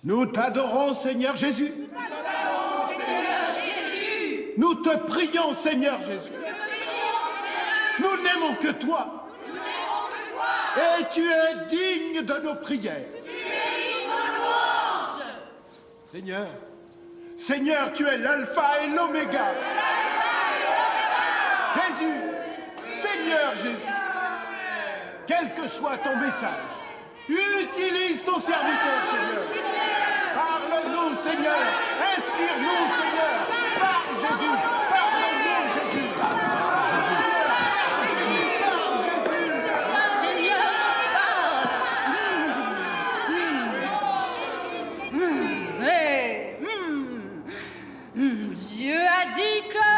Nous t'adorons, Seigneur Jésus. Nous te prions, Seigneur Jésus. Nous n'aimons que toi. Et tu es digne de nos prières. Seigneur, Seigneur, tu es l'alpha et l'oméga. Jésus, Seigneur Jésus, quel que soit ton message, utilise ton serviteur, Seigneur. Parle-nous, Seigneur. Inspire-nous, Seigneur. Parle, Jésus. Parle-nous, Jésus. Dieu a dit que...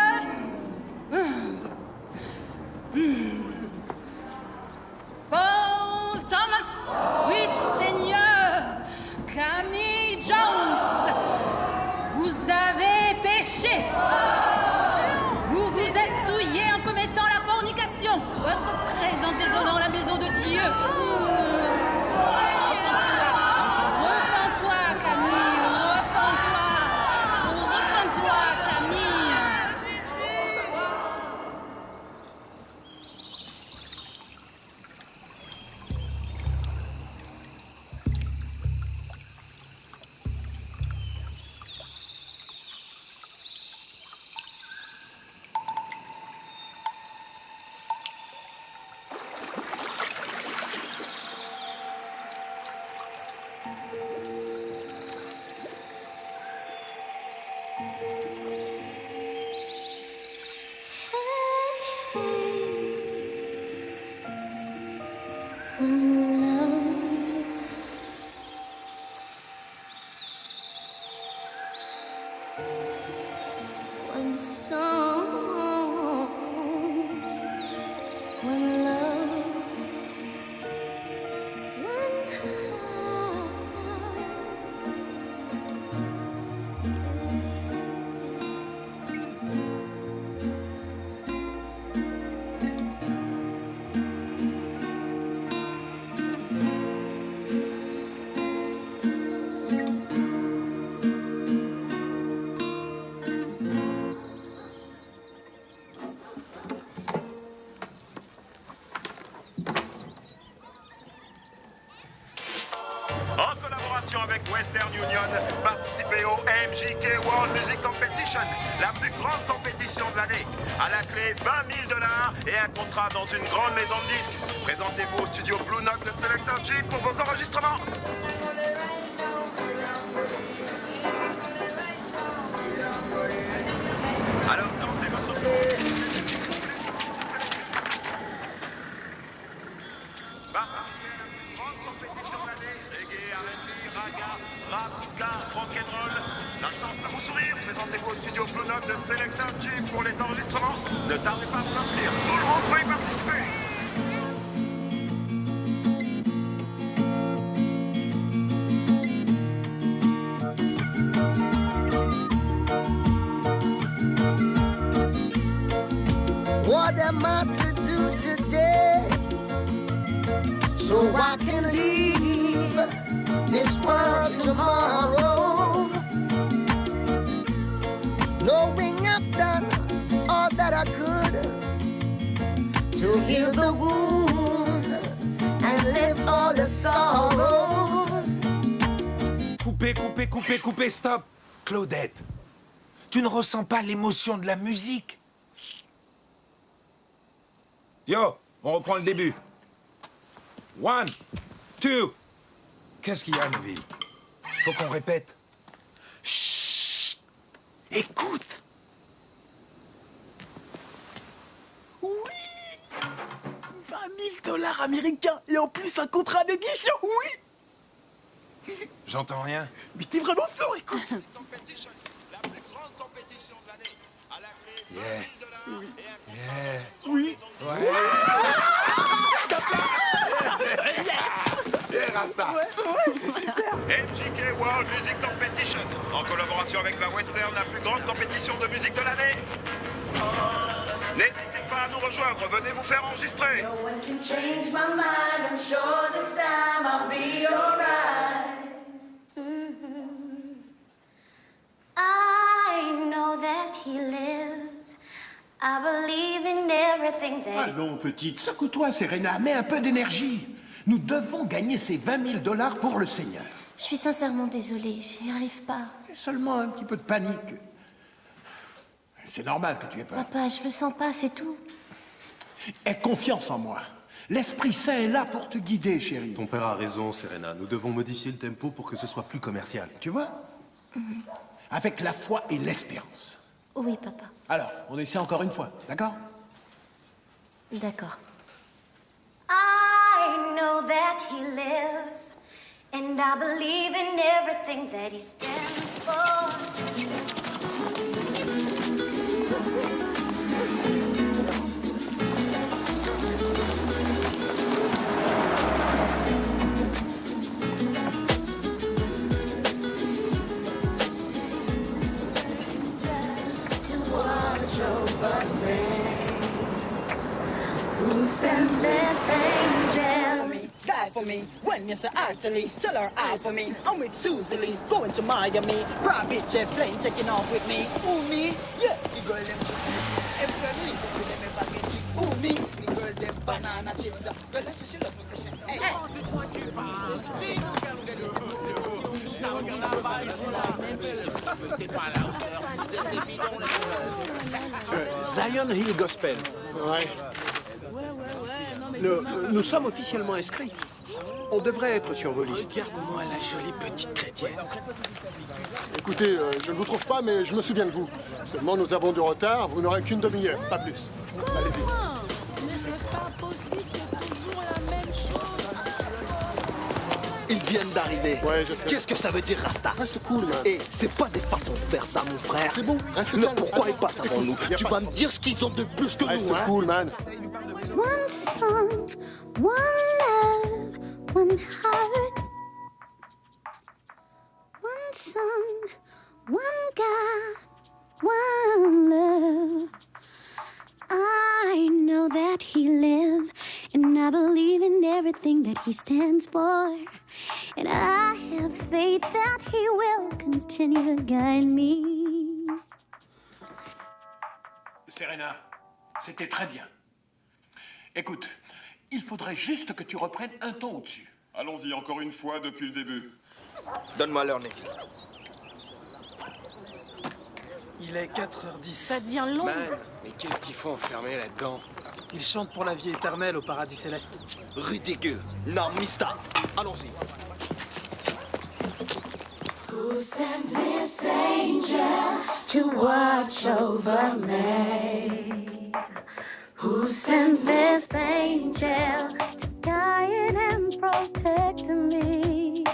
Paul Thomas, oui Seigneur, Camille Jones, vous avez péché. Vous vous êtes souillés en commettant la fornication. Votre présence déshonorant la maison de Dieu. Repends-toi, Camille, repends-toi. Repends-toi, Camille. One song, one love, one heart. En collaboration avec Western Union, participez au MJK World Music Competition, la plus grande compétition de l'année. À la clé, 20 000 $ et un contrat dans une grande maison de disques. Présentez-vous au studio Blue Note de Selector J pour vos enregistrements. Alors, tentez votre chance. Participez à la plus grande compétition de l'année. Reggae, R&B, raga, rap, ska, rock'n'roll. La chance peut vous sourire. Présentez-vous au studio Blue Note de Selector J pour les enregistrements. Ne tardez pas à vous inscrire. Tout le monde peut y participer. What am I to do today so I can leave this world tomorrow? Knowing I've done all that I could to heal the wounds and lift all the sorrows. Coupez, coupez, coupez, coupez, stop. Claudette, tu ne ressens pas l'émotion de la musique? Yo, on reprend le début. 1, 2. Qu'est-ce qu'il y a, Neville? Faut qu'on répète. Chut! Écoute! Oui, 20 000 $ américains et en plus un contrat d'édition, oui. J'entends rien. Mais t'es vraiment sourd, écoute. Competition, la plus grande compétition de l'année. À la clé, 20 Yeah. 000 $ et un contrat Yeah. dans une grande maison de disques. Rasta. MJK World Music Competition, en collaboration avec la Western, la plus grande compétition de musique de l'année. N'hésitez pas à nous rejoindre, venez vous faire enregistrer. No one can change my mind. I'm sure this time I'll be alright. everything that Allons, petite, secoue-toi, Serena, mets un peu d'énergie. Nous devons gagner ces 20 000 $ pour le Seigneur. Je suis sincèrement désolée, j'y arrive pas. Et seulement un petit peu de panique. C'est normal que tu aies peur. Papa, je le sens pas, c'est tout. Aie confiance en moi. L'Esprit Saint est là pour te guider, chérie. Ton père a raison, Serena. Nous devons modifier le tempo pour que ce soit plus commercial. Tu vois? Avec la foi et l'espérance. Oui, papa. Alors, on essaie encore une fois, d'accord? D'accord. I know that he lives, and I believe in everything that he stands for. Who sent this angel? Die for me, when you say actually, tell her I for me. I'm with Susie Lee, going to Miami. Private jet plane taking off with me. Ooh, me, yeah, the girl them chips. Everybody, with them spaghetti. Ooh, me, the girl them banana chips. Well, let's say she love me fashion. Hey, Zion Hill Gospel. Ouais. Nous sommes officiellement inscrits. On devrait être sur vos listes. regarde-moi la jolie petite chrétienne. Écoutez, je ne vous trouve pas, mais je me souviens de vous. Seulement, nous avons du retard, vous n'aurez qu'une demi-heure, pas plus. Allez-y. Mais c'est pas possible, c'est toujours la même chose. Ils viennent d'arriver. Ouais, je sais. Qu'est-ce que ça veut dire, Rasta? Reste cool, man. Et c'est pas des façons de faire ça, mon frère. C'est bon, reste Mais calme. pourquoi ils Reste- passent avant nous? Y a Tu pas- vas me dire ce qu'ils ont de plus que Reste nous, hein? cool, man. One song, one love, one heart. One song, one God, one love. I know that he lives, and I believe in everything that he stands for. And I have faith that he will continue to guide me. Serena, c'était très bien. Écoute, il faudrait juste que tu reprennes un ton au-dessus. Allons-y encore une fois depuis le début. Donne-moi l'heure, Neville. Il est 4h10. Ça devient long. Mais qu'est-ce qu'il faut enfermer là-dedans? Il chante pour la vie éternelle au paradis céleste. Ridicule. Non, Mista. Allons-y. Who sent this angel to watch over me? Who sent this angel to guide and protect me?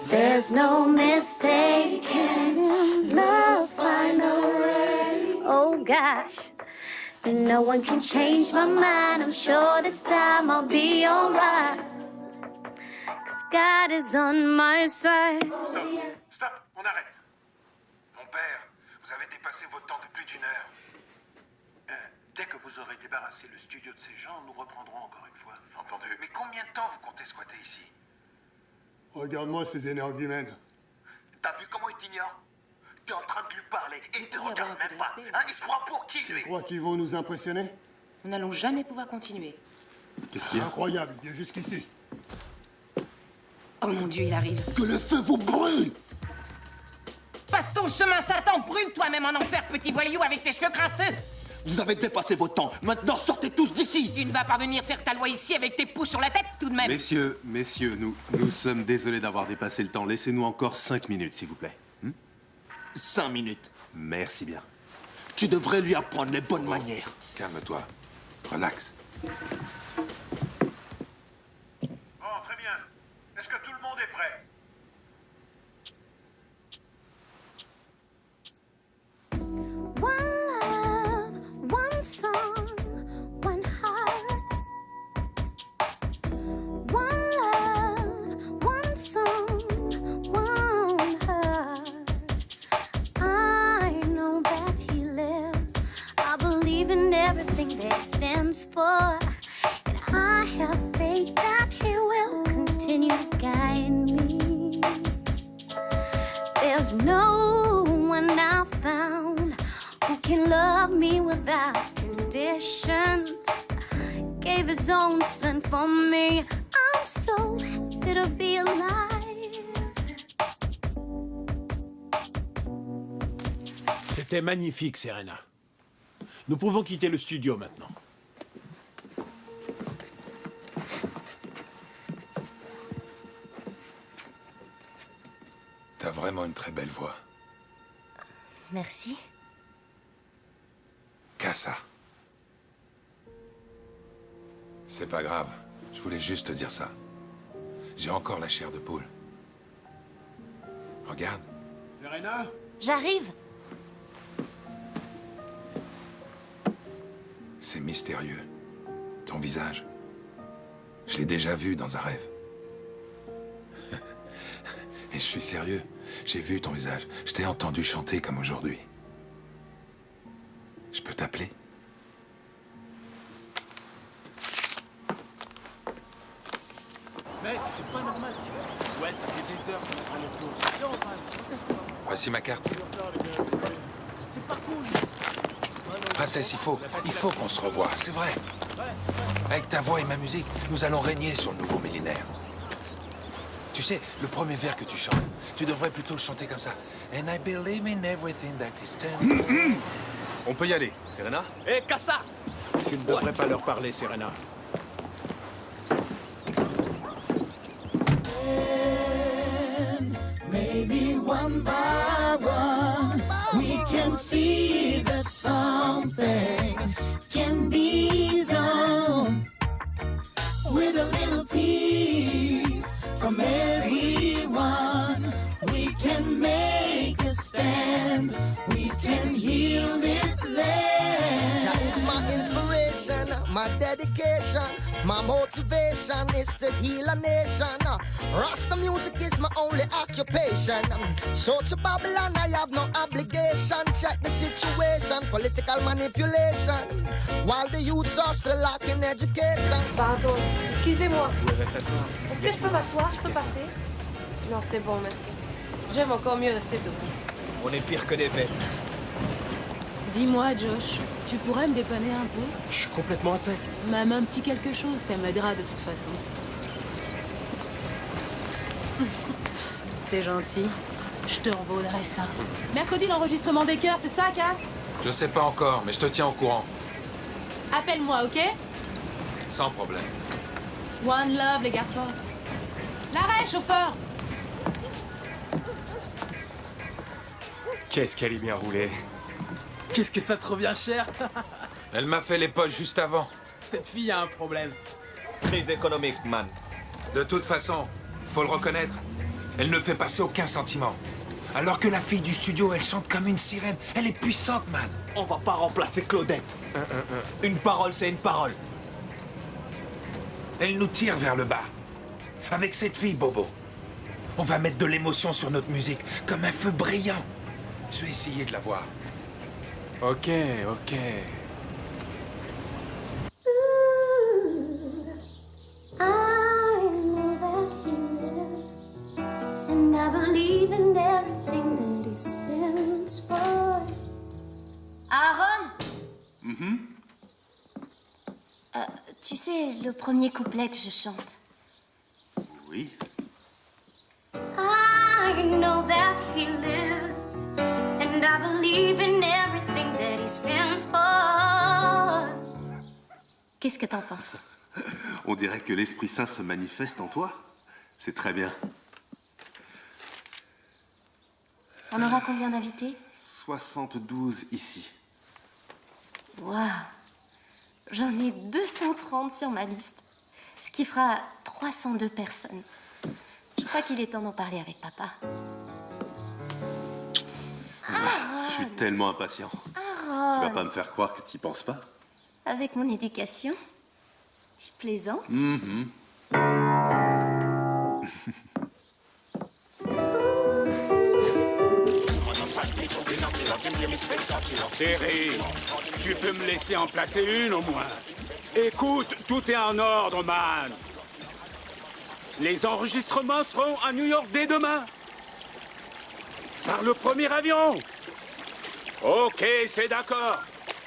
There's no mistaking love find a way. Oh gosh, and no one can change my mind. I'm sure this time I'll be alright. 'Cause God is on my side. Stop, on arrête. Mon père, vous avez dépassé votre temps de plus d'1 heure. Dès que vous aurez débarrassé le studio de ces gens, nous reprendrons encore une fois. Entendu. Mais combien de temps vous comptez squatter ici? Regarde-moi ces énergumènes. T'as vu comment il t'ignore? T'es en train de lui parler et il te regarde même pas. Hein? Il se prend pour qui, lui? Tu crois qu'ils vont nous impressionner? Nous n'allons jamais pouvoir continuer. Qu'est-ce qu'il y a? Incroyable, il vient jusqu'ici. Oh mon Dieu, il arrive. Que le feu vous brûle! Passe ton chemin, Satan, brûle toi-même en enfer, petit voyou, avec tes cheveux crasseux. Vous avez dépassé votre temps. Maintenant, sortez tous d'ici! Tu ne vas pas venir faire ta loi ici avec tes pouces sur la tête, tout de même. Messieurs, nous sommes désolés d'avoir dépassé le temps. Laissez-nous encore 5 minutes, s'il vous plaît. 5 minutes. Merci bien. Tu devrais lui apprendre les bonnes manières. Calme-toi. Relax. Bon, très bien. Est-ce que tout le monde est prêt? One love, one song, one heart. One love, one song, one heart. I know that he lives. I believe in everything that he stands for. And I have faith that he will continue to guide me. There's no one I found who can love me without conditions. gave his own son for me. I'm so happy to be alive. C'était magnifique, Serena. Nous pouvons quitter le studio maintenant. T'as vraiment une très belle voix. Merci. Casa. C'est pas grave. Je voulais juste te dire ça. J'ai encore la chair de poule. Regarde. Serena? J'arrive. C'est mystérieux. Ton visage. Je l'ai déjà vu dans un rêve. Et je suis sérieux. J'ai vu ton visage. Je t'ai entendu chanter comme aujourd'hui. Je peux t'appeler? Mec, c'est pas normal ce qui se passe. Ouais, ça fait des heures qu'on est à l'étour. Viens, on parle. Quand est-ce qu'on va passer? Voici ma carte. C'est pas cool. Princesse, il faut qu'on se revoie, c'est vrai. Avec ta voix et ma musique, nous allons régner sur le nouveau millénaire. Tu sais, le premier vers que tu chantes, tu devrais plutôt le chanter comme ça. And I believe in everything that is stands. On peut y aller, Serena? Hé, Casa! Tu ne devrais pas leur parler, Serena. Maybe one by one, we can see that something can be done with a little peace from everyone. We can make a stand. We can heal this land. Jah is my inspiration, my dedication, my motivation is to heal a nation. Rasta music is my only occupation. So to Babylon I have no obligation. Check the situation, political manipulation, while the youths are still lacking education. Pardon, excusez-moi. Est-ce que je peux m'asseoir? Je peux passer? Non, c'est bon, merci. J'aime encore mieux rester debout. On est pire que des bêtes. Dis-moi, Josh, tu pourrais me dépanner un peu? Je suis complètement à sec. Même un petit quelque chose, ça m'aidera de toute façon. C'est gentil. Je te revaudrai ça. Mercredi, l'enregistrement des chœurs, c'est ça, Cass? Je sais pas encore, mais je te tiens au courant. Appelle-moi, ok? Sans problème. One love, les garçons. L'arrêt, chauffeur! Qu'est-ce qu'elle est bien roulée. Qu'est-ce que ça te revient cher? Elle m'a fait les poches juste avant. Cette fille a un problème. Crise économique, man. De toute façon, faut le reconnaître, elle ne fait passer aucun sentiment. Alors que la fille du studio, elle chante comme une sirène. Elle est puissante, man. On va pas remplacer Claudette. Une parole, c'est une parole. Elle nous tire vers le bas. Avec cette fille, Bobo, on va mettre de l'émotion sur notre musique, comme un feu brillant. Je vais essayer de la voir. Ok, ok. I know that he lives, and I believe in everything that he stands for. Aaron? Tu sais, le premier couplet que je chante. Oui. I know that he lives, and I believe in everything that he stands for. Qu'est-ce que t'en penses? On dirait que l'Esprit Saint se manifeste en toi. C'est très bien. On aura combien d'invités? 72 ici. Waouh! J'en ai 230 sur ma liste. Ce qui fera 302 personnes. Je crois qu'il est temps d'en parler avec papa. Je suis tellement impatient. Aaron! Tu vas pas me faire croire que t'y penses pas? Avec mon éducation, tu plaisantes? Terry, tu peux me laisser en placer une au moins. Écoute, tout est en ordre, man. Les enregistrements seront à New York dès demain. Par le premier avion. Ok, c'est d'accord.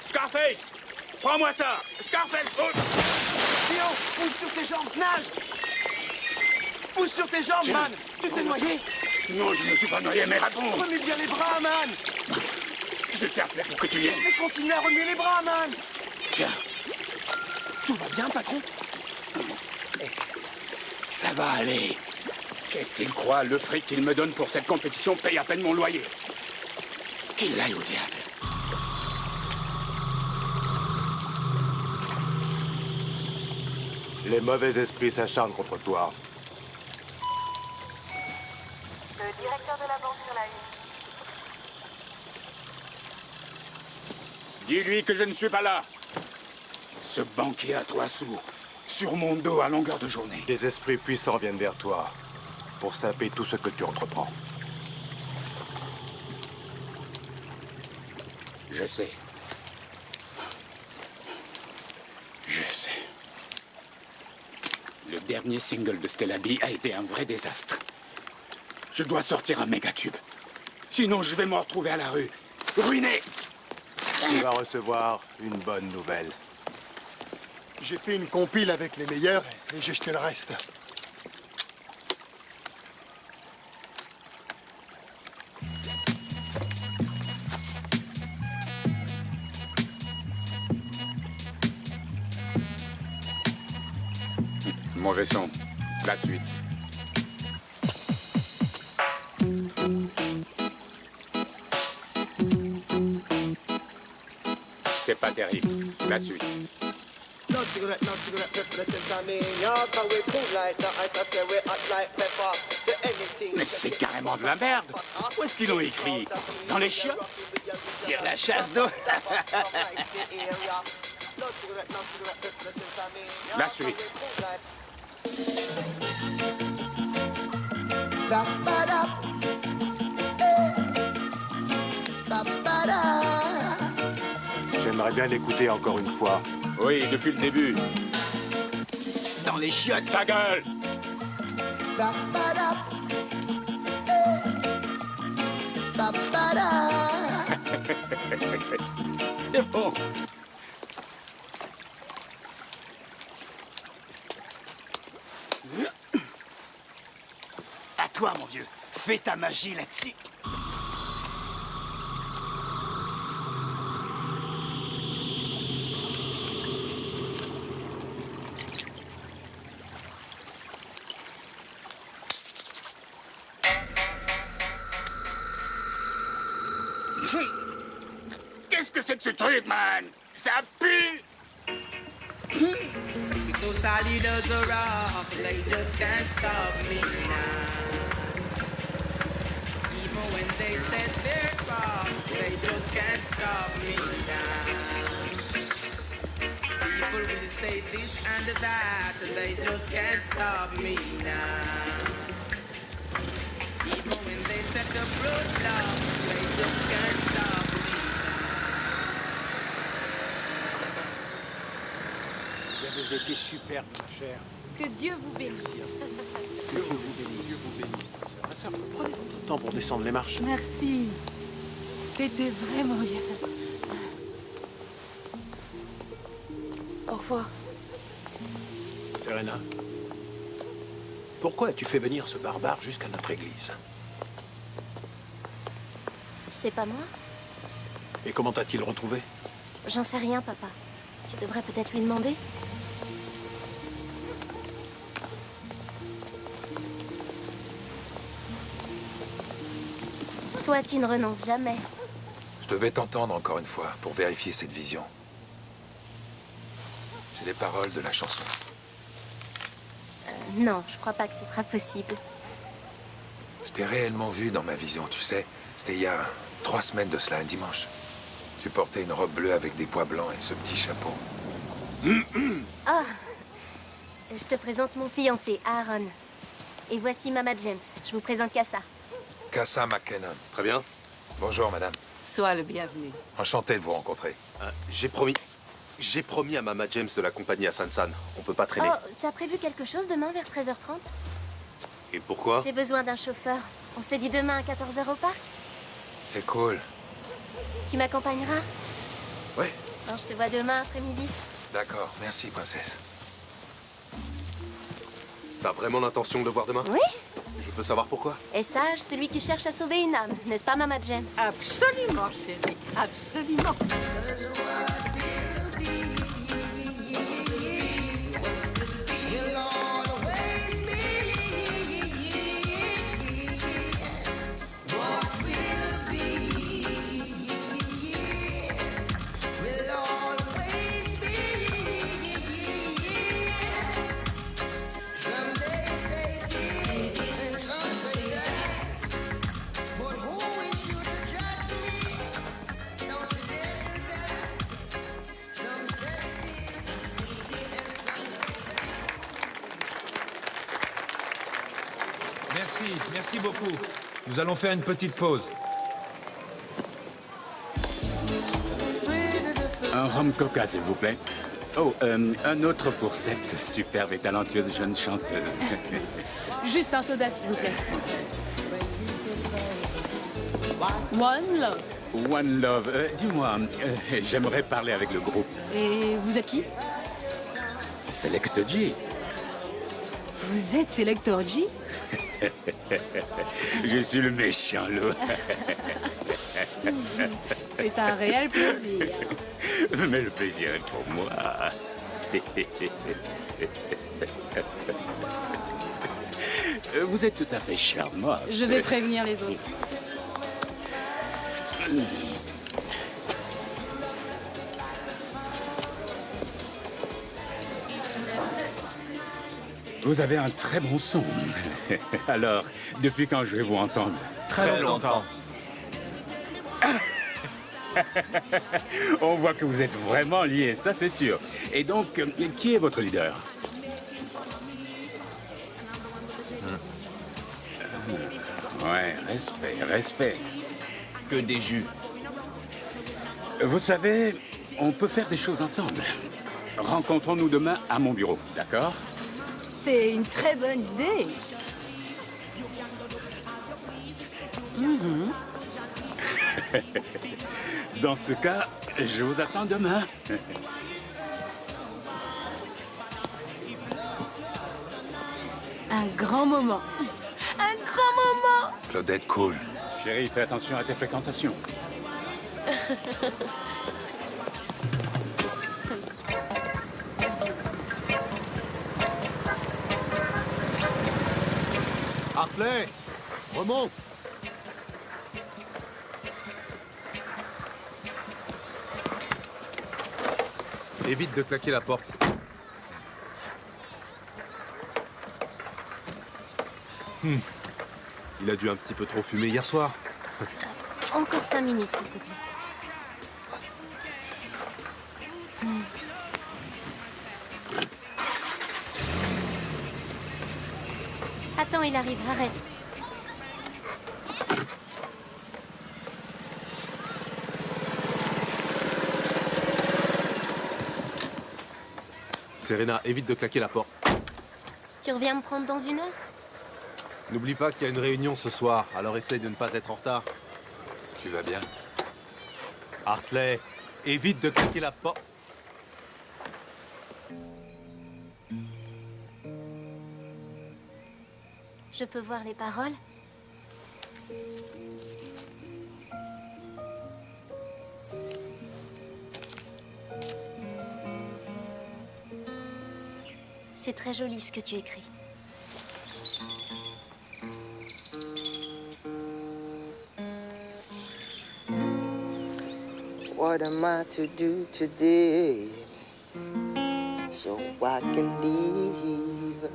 Scarface, prends-moi ça. Scarface, oh. Théo, pousse sur tes jambes, nage! Pousse sur tes jambes, man! Tu t'es noyé? Non, je ne suis pas noyé, mais réponds! Remue bien les bras, man! Je t'ai appelé pour que tu viennes. Mais continue à remuer les bras, man! Tiens, Tout va bien, patron? ça va aller. Qu'est-ce qu'il croit? Le fric qu'il me donne pour cette compétition paye à peine mon loyer. Qu'il aille au diable. Les mauvais esprits s'acharnent contre toi. Le directeur de la banque sur la une. Dis-lui que je ne suis pas là. Ce banquier à 3 sous, sur mon dos à longueur de journée. Des esprits puissants viennent vers toi pour saper tout ce que tu entreprends. Je sais. Je sais. Le dernier single de Stella B a été un vrai désastre. Je dois sortir un méga-tube. Sinon, je vais me retrouver à la rue, ruiné. Tu vas recevoir une bonne nouvelle. J'ai fait une compile avec les meilleurs et j'ai jeté le reste. Mauvais son. La suite. C'est pas terrible. La suite. No cigarette, represents I mean, y'all cause we cool like the ice, I say we hot like pepper. Say anything. Mais c'est carrément de la merde. Où est-ce qu'ils l'ont écrit? Dans les chiottes? Tire la chasse d'eau. La suite. Stop, start up. Stop, start up. J'aimerais bien l'écouter encore une fois. Oui, depuis le début. Dans les chiottes, ta gueule! Stop, start up. Stop, start up. C'est bon. À toi, mon vieux. Fais ta magie là-dessus. Qu'est-ce que c'est que ce truc, man? Ça pue! Those leaders are rough, they just can't stop me now. Even when they set their traps, they just can't stop me now. People will say this and that, they just can't stop me now. Even when they set the roadblocks, they just can't stop me. Vous avez été superbe, ma chère. Que Dieu vous bénisse. Dieu vous bénisse. Dieu vous bénisse. Ma sœur, prenez votre temps pour descendre les marches. Merci. C'était vraiment bien. Au revoir. Serena, pourquoi as-tu fait venir ce barbare jusqu'à notre église? C'est pas moi? Et comment t'a-t-il retrouvé? J'en sais rien, papa. Tu devrais peut-être lui demander. Toi, tu ne renonces jamais. Je devais t'entendre encore une fois pour vérifier cette vision. J'ai les paroles de la chanson. Non, je crois pas que ce sera possible. Je t'ai réellement vu dans ma vision, tu sais. C'était il y a 3 semaines de cela, un dimanche. Tu portais une robe bleue avec des pois blancs et ce petit chapeau. Ah, je te présente mon fiancé, Aaron. Et voici Mama James. Je vous présente Casa. Casa McKinnon. Très bien. Bonjour, madame. Sois le bienvenu. Enchanté de vous rencontrer. J'ai promis à Mama James de l'accompagner à San. On peut pas traîner. Oh, tu as prévu quelque chose demain vers 13h30? Et pourquoi? J'ai besoin d'un chauffeur. On se dit demain à 14h au parc? C'est cool. Tu m'accompagneras? Oui. Alors je te vois demain après-midi. D'accord, merci, princesse. T'as vraiment l'intention de le voir demain? Oui. Je peux savoir pourquoi? Et sage, celui qui cherche à sauver une âme, n'est-ce pas, Mama James? Absolument, chérie. Absolument. Merci beaucoup. Nous allons faire une petite pause. Un rhum coca, s'il vous plaît. Oh, un autre pour cette superbe et talentueuse jeune chanteuse. Juste un soda, s'il vous plaît. One Love. One Love. Dis-moi, j'aimerais parler avec le groupe. Et vous êtes qui? Select G. Vous êtes Selector G? Je suis le méchant loup. C'est un réel plaisir. Mais le plaisir est pour moi. Vous êtes tout à fait charmant. Je vais prévenir les autres. Vous avez un très bon son. Alors, depuis quand jouez-vous ensemble? Très longtemps. On voit que vous êtes vraiment liés, ça c'est sûr. Et donc, qui est votre leader? Ouais, respect. Que des jus. Vous savez, on peut faire des choses ensemble. Rencontrons-nous demain à mon bureau, d'accord? C'est une très bonne idée. Dans ce cas, je vous attends demain. Un grand moment. Un grand moment. Claudette, cool. Chérie, fais attention à tes fréquentations. Hartley, remonte. Évite de claquer la porte. Il a dû un petit peu trop fumer hier soir. Encore 5 minutes, s'il te plaît. Attends, il arrive, arrête. Serena, évite de claquer la porte. Tu reviens me prendre dans 1 heure? N'oublie pas qu'il y a une réunion ce soir, alors essaye de ne pas être en retard. Tu vas bien? Hartley, évite de claquer la porte. Je peux voir les paroles? C'est très joli ce que tu écris. What am I to do today so I can leave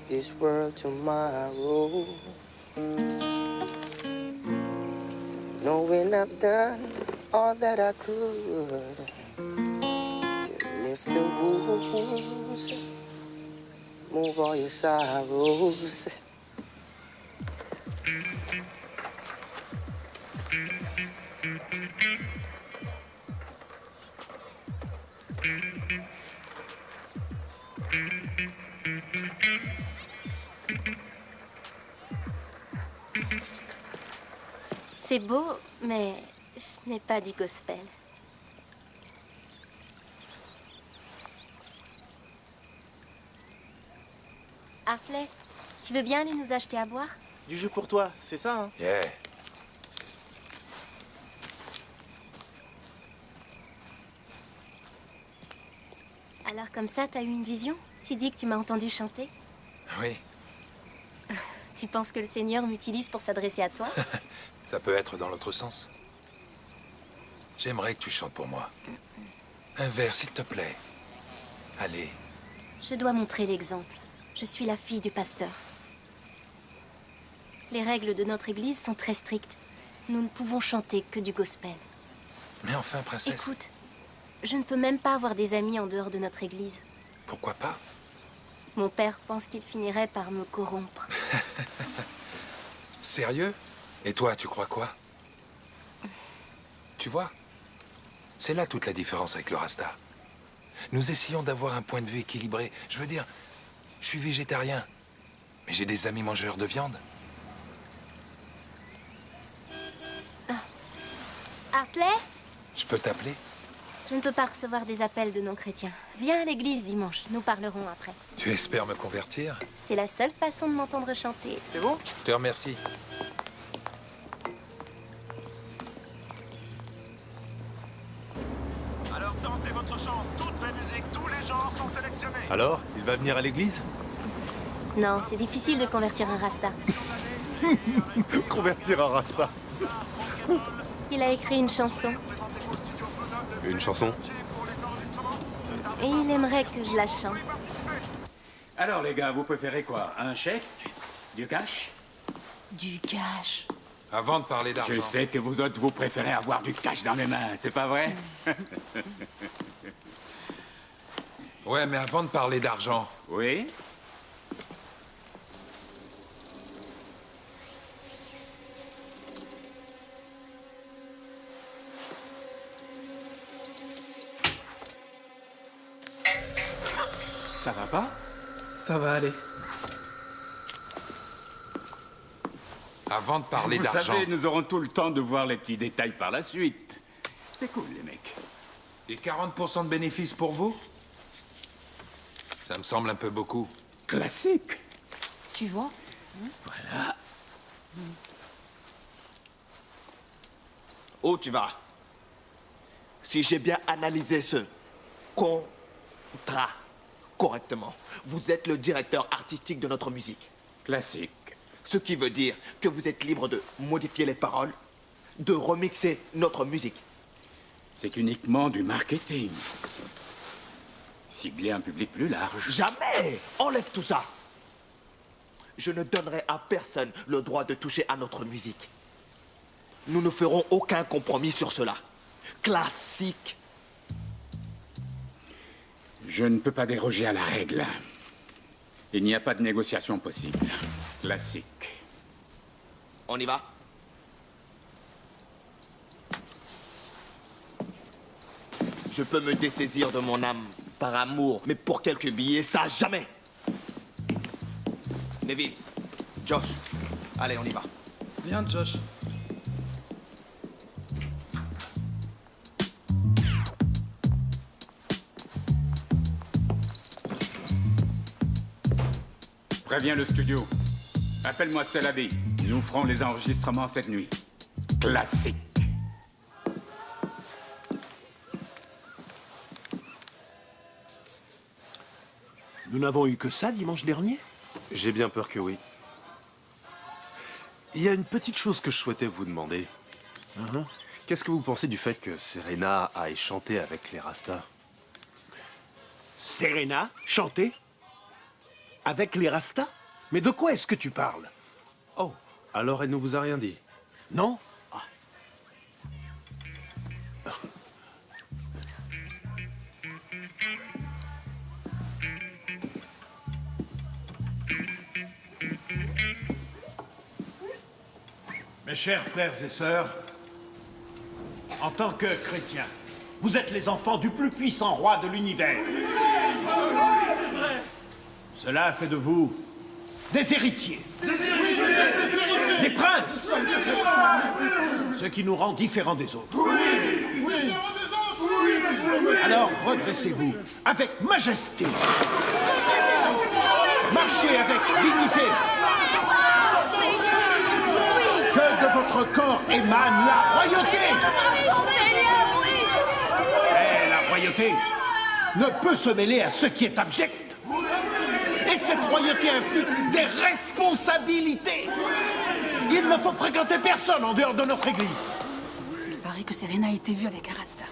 this world tomorrow? Knowing I've done all that I could to lift the wounds, move all your sorrows. C'est beau, mais ce n'est pas du gospel. Hartley? Hartley, tu veux bien aller nous acheter à boire? Du jus pour toi, c'est ça, hein? Yeah. Alors comme ça, t'as eu une vision? Tu dis que tu m'as entendu chanter? Oui, Tu penses que le Seigneur m'utilise pour s'adresser à toi? ça peut être dans l'autre sens. J'aimerais que tu chantes pour moi. Un vers, s'il te plaît. Allez. Je dois montrer l'exemple. Je suis la fille du pasteur. Les règles de notre église sont très strictes. Nous ne pouvons chanter que du gospel. Mais enfin, princesse. Écoute, je ne peux même pas avoir des amis en dehors de notre église. Pourquoi pas? Mon père pense qu'il finirait par me corrompre. Sérieux? Et toi, tu crois quoi? Tu vois? C'est là toute la différence avec le Rasta. Nous essayons d'avoir un point de vue équilibré. Je veux dire, je suis végétarien, mais j'ai des amis mangeurs de viande. Hartley? Je peux t'appeler? Je ne peux pas recevoir des appels de non-chrétiens. Viens à l'église dimanche, nous parlerons après. Tu espères me convertir? C'est la seule façon de m'entendre chanter. C'est bon? Je te remercie. Alors tentez votre chance, toutes les musiques, tous les genres sont sélectionnés. Alors, il va venir à l'église? Non, c'est difficile de convertir un rasta. Convertir un Rasta. Il a écrit une chanson Une chanson? et il aimerait que je la chante. Alors, les gars, vous préférez quoi? Un chèque? Du cash? Du cash. Avant de parler d'argent... Je sais que vous autres, vous préférez avoir du cash dans les mains, c'est pas vrai? Ouais, mais avant de parler d'argent... Oui? Ça va pas? Ça va aller. Avant de parler Vous d'argent... savez, nous aurons tout le temps de voir les petits détails par la suite. C'est cool, les mecs. Et 40% de bénéfices pour vous? Ça me semble un peu beaucoup. Classique. Tu vois? Voilà. Où tu vas? Si j'ai bien analysé ce contrat correctement, vous êtes le directeur artistique de notre musique. Classique. Ce qui veut dire que vous êtes libre de modifier les paroles, de remixer notre musique. C'est uniquement du marketing. Cibler un public plus large. Jamais! Enlève tout ça! Je ne donnerai à personne le droit de toucher à notre musique. Nous ne ferons aucun compromis sur cela. Classique. Je ne peux pas déroger à la règle. Il n'y a pas de négociation possible. Classique. On y va? Je peux me dessaisir de mon âme par amour, mais pour quelques billets, ça jamais! Neville, Josh, allez, on y va. Viens, Josh. Préviens le studio. Appelle-moi Stella B. Nous ferons les enregistrements cette nuit. Classique. Nous n'avons eu que ça dimanche dernier? J'ai bien peur que oui. Il y a une petite chose que je souhaitais vous demander. Qu'est-ce que vous pensez du fait que Serena aille chanter avec les Rastas? Serena, chanter? Avec les Rastas? Mais de quoi est-ce que tu parles? Oh, alors elle ne vous a rien dit? Non? Mes chers frères et sœurs, en tant que chrétiens, vous êtes les enfants du plus puissant roi de l'univers. Cela fait de vous des héritiers, des princes, ce qui nous rend différents des autres. Alors redressez-vous avec majesté. Marchez marchez avec dignité. Que de votre corps émane la royauté. Eh, la royauté ne peut se mêler à ce qui est abject. Et cette royauté implique des responsabilités. Il ne faut fréquenter personne en dehors de notre église. Il paraît que Serena a été vue avec Arasta.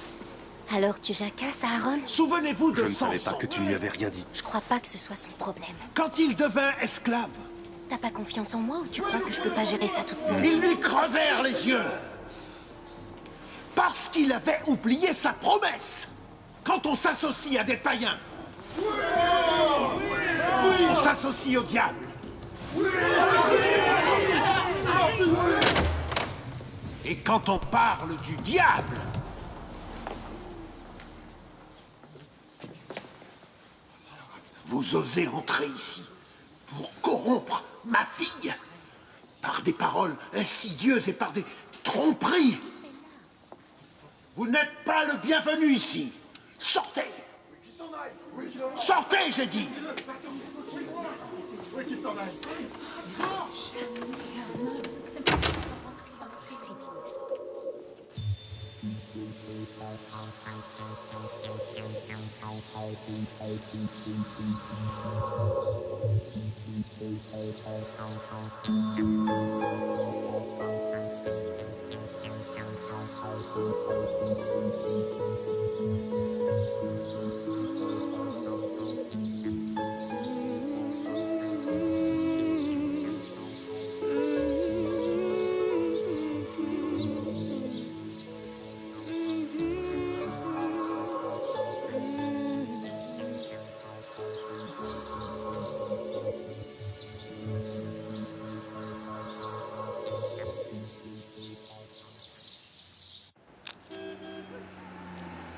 Alors tu jacasses, Aaron? Souvenez-vous de Je ne savais Samson. pas que tu ne lui avais rien dit. Je crois pas que ce soit son problème. Quand il devint esclave, T'as pas confiance en moi ou tu crois que je peux pas gérer ça toute seule? ils lui crevèrent les yeux. Parce qu'il avait oublié sa promesse. Quand on s'associe à des païens, on s'associe au diable. Et quand on parle du diable, vous osez entrer ici pour corrompre ma fille par des paroles insidieuses et par des tromperies. Vous n'êtes pas le bienvenu ici. Sortez! Sortez, j'ai dit!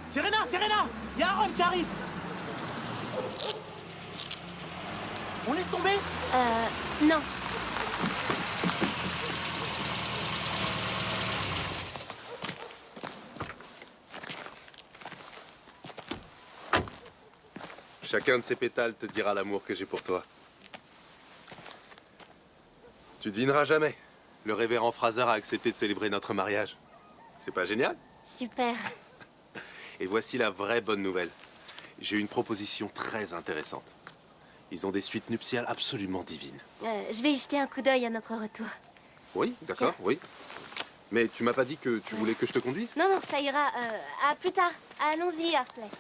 Serena, Serena! Y'a Aaron qui arrive! On laisse tomber? Non. Chacun de ces pétales te dira l'amour que j'ai pour toi. Tu devineras jamais. Le révérend Fraser a accepté de célébrer notre mariage. C'est pas génial? Super. Et voici la vraie bonne nouvelle. J'ai une proposition très intéressante. Ils ont des suites nuptiales absolument divines. Je vais y jeter un coup d'œil à notre retour. Oui, d'accord, oui. Mais tu m'as pas dit que tu voulais que je te conduise? Non, non, ça ira. À plus tard. Allons-y, Hartley.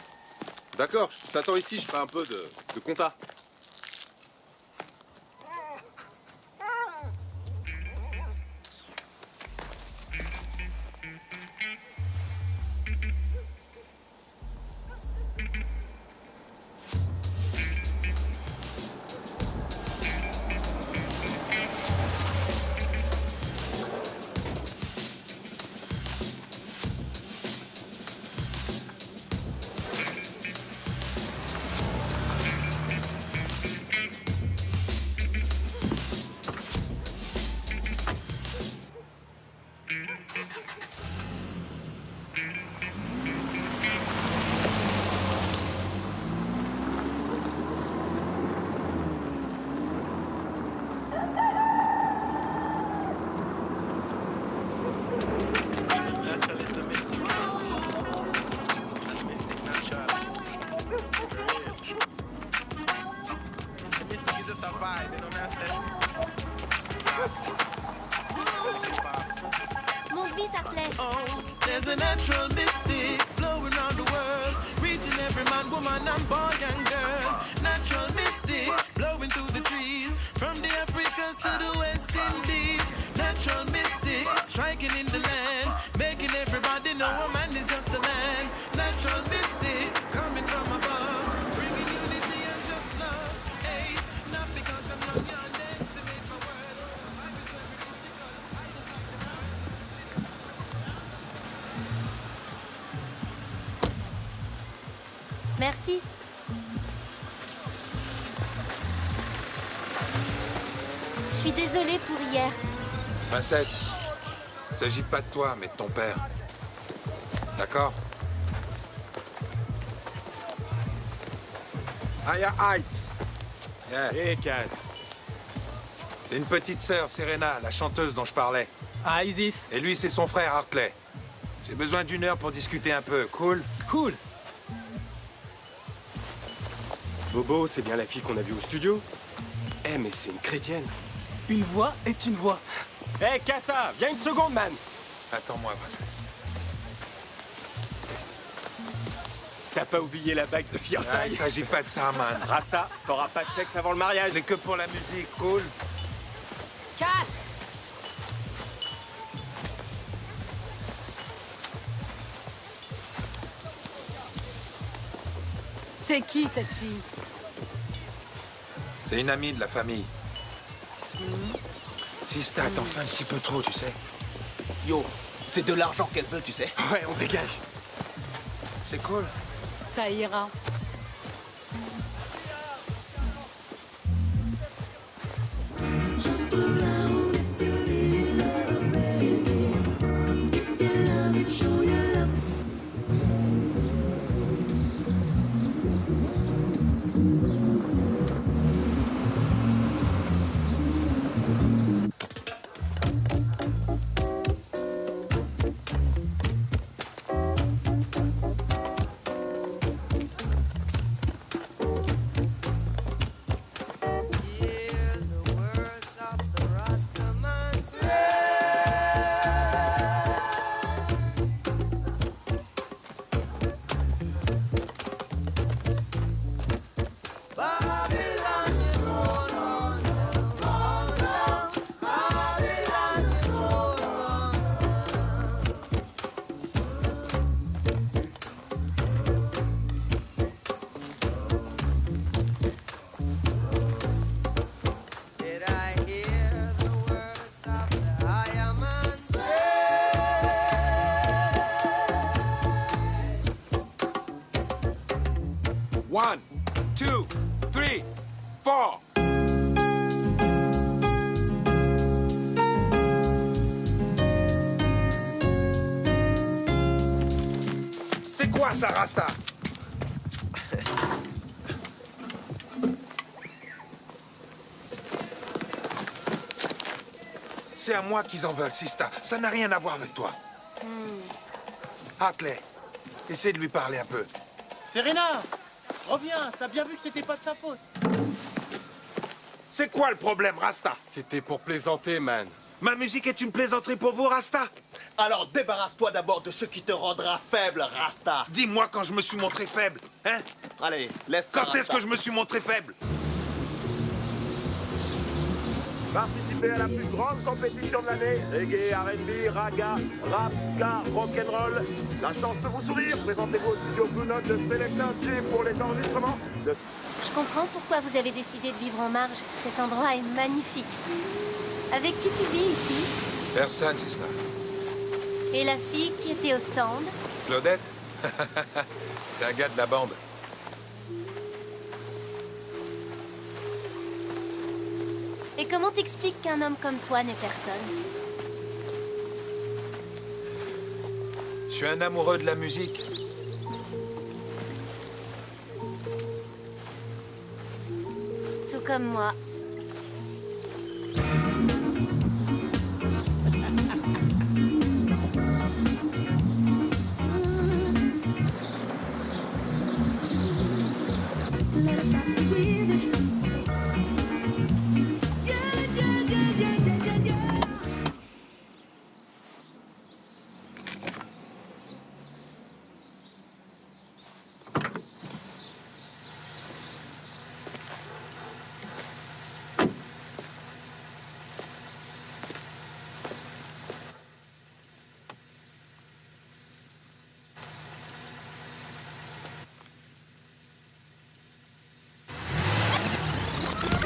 D'accord, je t'attends ici, je ferai un peu de compta. Monte vite, Hartley. Oh, there's a natural mystic blowing around the world, reaching every man, woman, and boy and girl. Natural mystic blowing through the trees, from the Africans to the West Indies. Natural mystic striking in the land, making everybody know a man is just a man. Natural mystic coming from above, bringing unity and just love. Hey, not because I'm young, you underestimate my words. Life is very mystical. I just like the birds. Merci. Je suis désolée pour hier. Princesse, il s'agit pas de toi, mais de ton père. D'accord? Aya Heights. Et Cass. C'est une petite sœur, Serena, la chanteuse dont je parlais. Ah, Isis. Et lui, c'est son frère, Hartley. J'ai besoin d'1 heure pour discuter un peu. Cool? Cool. Bobo, c'est bien la fille qu'on a vue au studio? Eh, mais c'est une chrétienne. Une voix est une voix. Eh, Cassa, viens une seconde, man. Attends-moi, Brasset. T'as pas oublié la bague de fiançailles? Il s'agit pas de ça, man. Rasta, t'auras pas de sexe avant le mariage. Mais que pour la musique, cool? Cass! C'est qui cette fille? C'est une amie de la famille. Sista, t'en fais un petit peu trop, tu sais. Yo, c'est de l'argent qu'elle veut, tu sais. Ouais, on dégage. C'est cool. Ça ira. One, two, three, four. C'est quoi ça, Rasta? C'est à moi qu'ils en veulent, Sista. Ça n'a rien à voir avec toi. Hartley, essaie de lui parler un peu. Serena, reviens, t'as bien vu que c'était pas de sa faute. C'est quoi le problème, Rasta? C'était pour plaisanter, man. Ma musique est une plaisanterie pour vous, Rasta? Alors débarrasse-toi d'abord de ce qui te rendra faible, Rasta. Dis-moi quand je me suis montré faible, hein? Allez, laisse ça, Quand est-ce Rasta. que je me suis montré faible? Participez à la plus grande compétition de l'année. Reggae, R&B, raga, rap, ska, rock'n'roll. La chance peut vous sourire. Présentez-vous au studio Blue Note de Select Inc pour les enregistrements. Je comprends pourquoi vous avez décidé de vivre en marge. Cet endroit est magnifique. Avec qui tu vis ici? Personne, Sista. Et la fille qui était au stand? Claudette? C'est un gars de la bande. Et comment t'expliques qu'un homme comme toi n'est personne? Je suis un amoureux de la musique. Tout comme moi.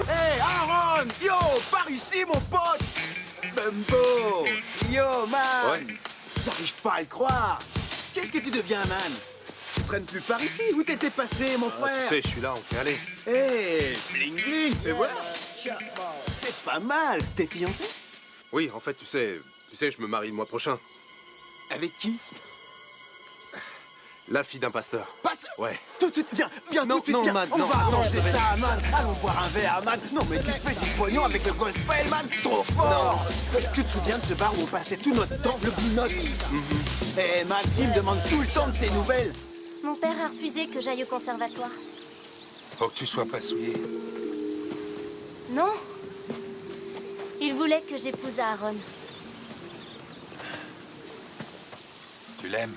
Hey, Aaron! Yo, par ici, mon pote! Bumbo! Yo, man! Ouais. J'arrive pas à le croire! Qu'est-ce que tu deviens, man? Tu traînes plus par ici? Où t'étais passé, mon frère? Tu sais, je suis là, on fait aller. Hey, bling bling! Et voilà! C'est pas mal! T'es fiancé? Oui, en fait, tu sais, je me marie le mois prochain. Avec qui? La fille d'un pasteur. Passe. Ouais. Tout de suite, viens Non, tout de suite, non, viens. man, On non, va non, arranger je vais- ça, man. Allons boire un verre, man. Non, mais tu fais du pognon avec le gospel, man. Trop fort. Tu te souviens de ce bar où on passait tout notre temps, le Blue Note? Eh, man, il me demande tout le temps de tes nouvelles. Mon père a refusé que j'aille au conservatoire. Faut que tu sois pas souillé. Non. Il voulait que j'épouse Aaron. Tu l'aimes?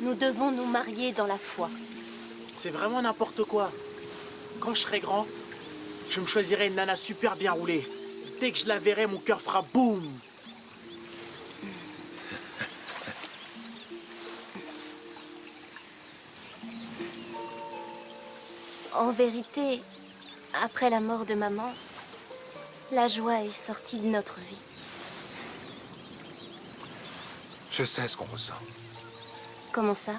Nous devons nous marier dans la foi. C'est vraiment n'importe quoi. Quand je serai grand, je me choisirai une nana super bien roulée. Dès que je la verrai, mon cœur fera boum. En vérité, après la mort de maman, la joie est sortie de notre vie. Je sais ce qu'on ressent. Comment ça?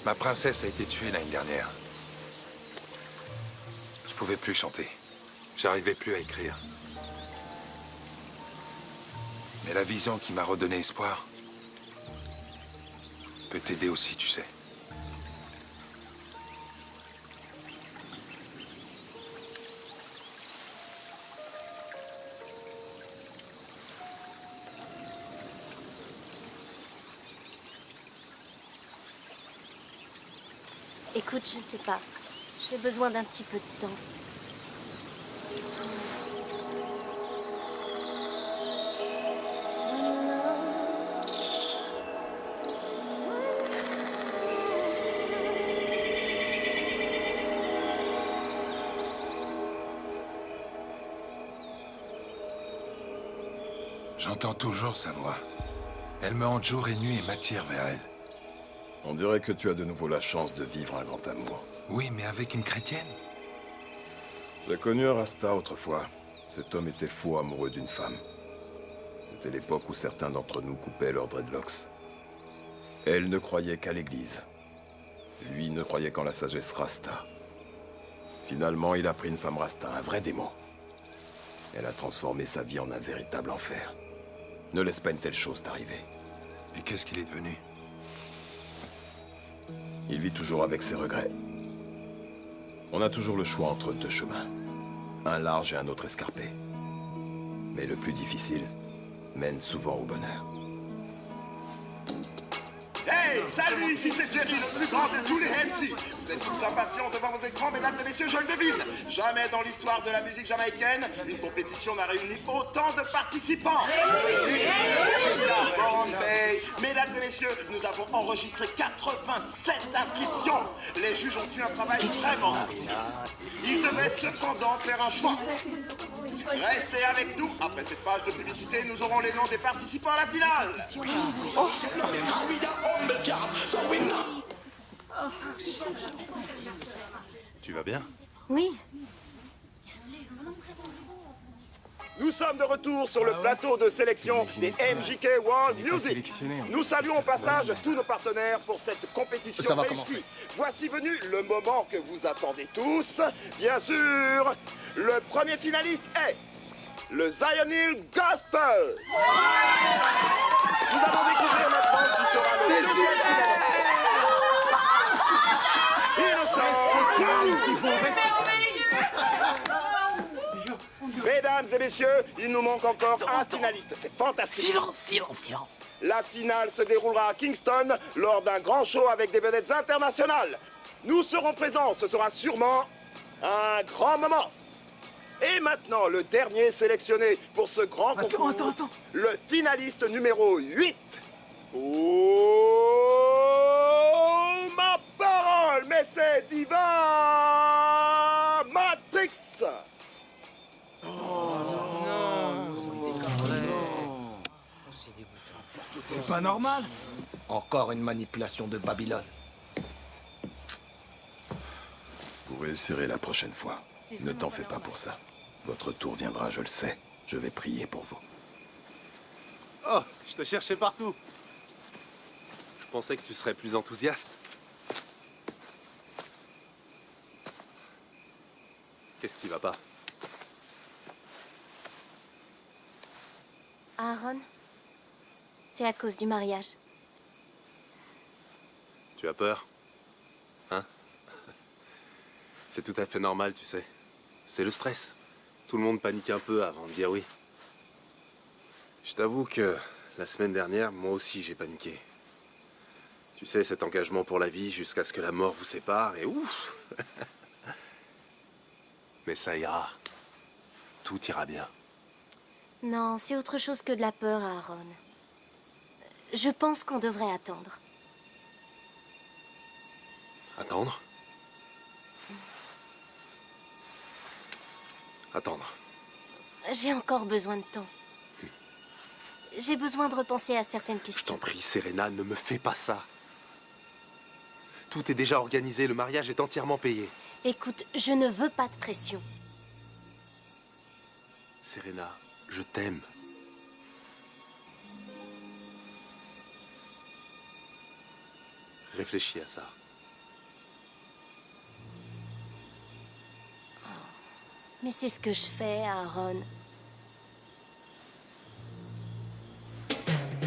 Ma princesse a été tuée l'année dernière. Je pouvais plus chanter. J'arrivais plus à écrire. Mais la vision qui m'a redonné espoir peut t'aider aussi, tu sais. Écoute, je sais pas. J'ai besoin d'un petit peu de temps. J'entends toujours sa voix. Elle me hante jour et nuit et m'attire vers elle. On dirait que tu as de nouveau la chance de vivre un grand amour. Oui, mais avec une chrétienne. J'ai connu un Rasta autrefois. Cet homme était fou amoureux d'une femme. C'était l'époque où certains d'entre nous coupaient leurs dreadlocks. Elle ne croyait qu'à l'église. Lui ne croyait qu'en la sagesse Rasta. Finalement, il a pris une femme Rasta, un vrai démon. Elle a transformé sa vie en un véritable enfer. Ne laisse pas une telle chose t'arriver. Et qu'est-ce qu'il est devenu? Il vit toujours avec ses regrets. On a toujours le choix entre deux chemins. Un large et un autre escarpé. Mais le plus difficile mène souvent au bonheur. Hey, salut, ici c'est Jerry, le plus grand de tous les MC. Vous êtes tous impatients devant vos écrans, mesdames et messieurs, je le devine. Jamais dans l'histoire de la musique jamaïcaine, une compétition n'a réuni autant de participants. Mesdames et messieurs, nous avons enregistré 87 inscriptions. Les juges ont fait un travail vraiment difficile. Ils devaient cependant faire un choix. Restez avec nous. Après cette page de publicité, nous aurons les noms des participants à la finale. Oh. Tu vas bien? Oui. Nous sommes de retour sur le plateau de sélection des MJK World Music. Nous saluons au passage tous nos partenaires pour cette compétition Ça va réussie. commencer. Voici venu le moment que vous attendez tous. Bien sûr, le premier finaliste est le Zion Hill Gospel. Nous allons découvrir maintenant qui sera le deuxième finaliste. Mesdames et messieurs, il nous manque encore un finaliste. C'est fantastique. Silence. La finale se déroulera à Kingston lors d'un grand show avec des vedettes internationales. Nous serons présents. Ce sera sûrement un grand moment. Et maintenant, le dernier sélectionné pour ce grand concours. Attends. Le finaliste numéro 8. Oh, ma parole, mais c'est Diva Matrix. C'est pas normal. Encore une manipulation de Babylone. Vous réussirez la prochaine fois. Ne t'en fais pas pour ça. Votre tour viendra, je le sais. Je vais prier pour vous. Oh, je te cherchais partout. Je pensais que tu serais plus enthousiaste. Qu'est-ce qui va pas? Aaron, c'est à cause du mariage. Tu as peur? Hein? C'est tout à fait normal, tu sais. C'est le stress. Tout le monde panique un peu avant de dire oui. Je t'avoue que la semaine dernière, moi aussi j'ai paniqué. Tu sais, cet engagement pour la vie jusqu'à ce que la mort vous sépare, et ouf! Mais ça ira. Tout ira bien. Non, c'est autre chose que de la peur, Aaron. Je pense qu'on devrait attendre. Attendre? Attendre. J'ai encore besoin de temps. J'ai besoin de repenser à certaines Je questions. t'en prie, Serena, ne me fais pas ça. Tout est déjà organisé, le mariage est entièrement payé. Écoute, je ne veux pas de pression. Serena, je t'aime. Réfléchis à ça. Mais c'est ce que je fais, Aaron.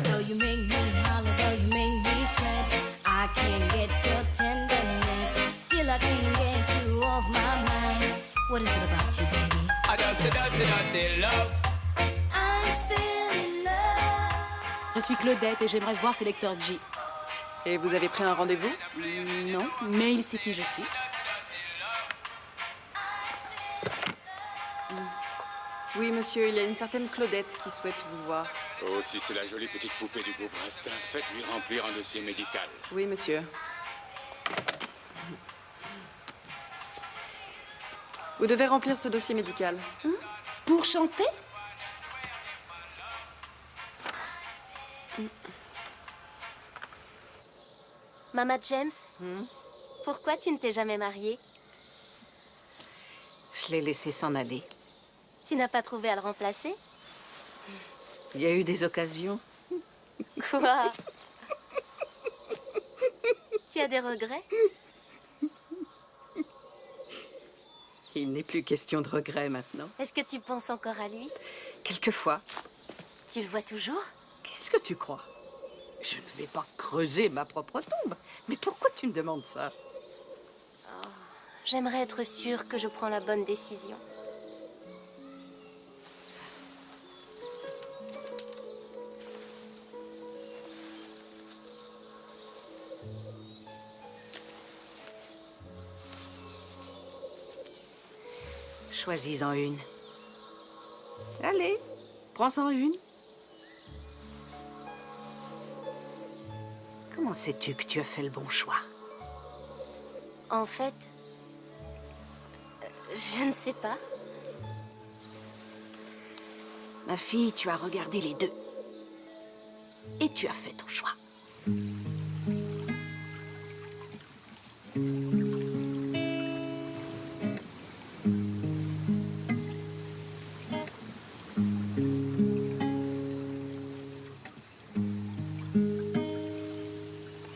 Though you make me holler, though you make me sweat, I can't get your tenderness. Still I can't get you off my mind. What is it about you, baby? I don't love. I'm still in love. Je suis Claudette et j'aimerais voir Sélecteur J. Et vous avez pris un rendez-vous? Non, mais il sait qui je suis. Oui, monsieur, il y a une certaine Claudette qui souhaite vous voir. Oh, si c'est la jolie petite poupée du groupe Rasta, faites-lui remplir un dossier médical. Oui, monsieur. Vous devez remplir ce dossier médical. Hein? Pour chanter? Mama James, pourquoi tu ne t'es jamais mariée? Je l'ai laissé s'en aller. Tu n'as pas trouvé à le remplacer? Il y a eu des occasions. Quoi? Tu as des regrets? Il n'est plus question de regret maintenant. Est-ce que tu penses encore à lui? Quelquefois. Tu le vois toujours? Qu'est-ce que tu crois? Je ne vais pas creuser ma propre tombe. Mais pourquoi tu me demandes ça? Oh, j'aimerais être sûre que je prends la bonne décision. Choisis-en une. Allez, prends-en une. Comment sais-tu que tu as fait le bon choix? En fait, je ne sais pas. Ma fille, tu as regardé les deux. Et tu as fait ton choix.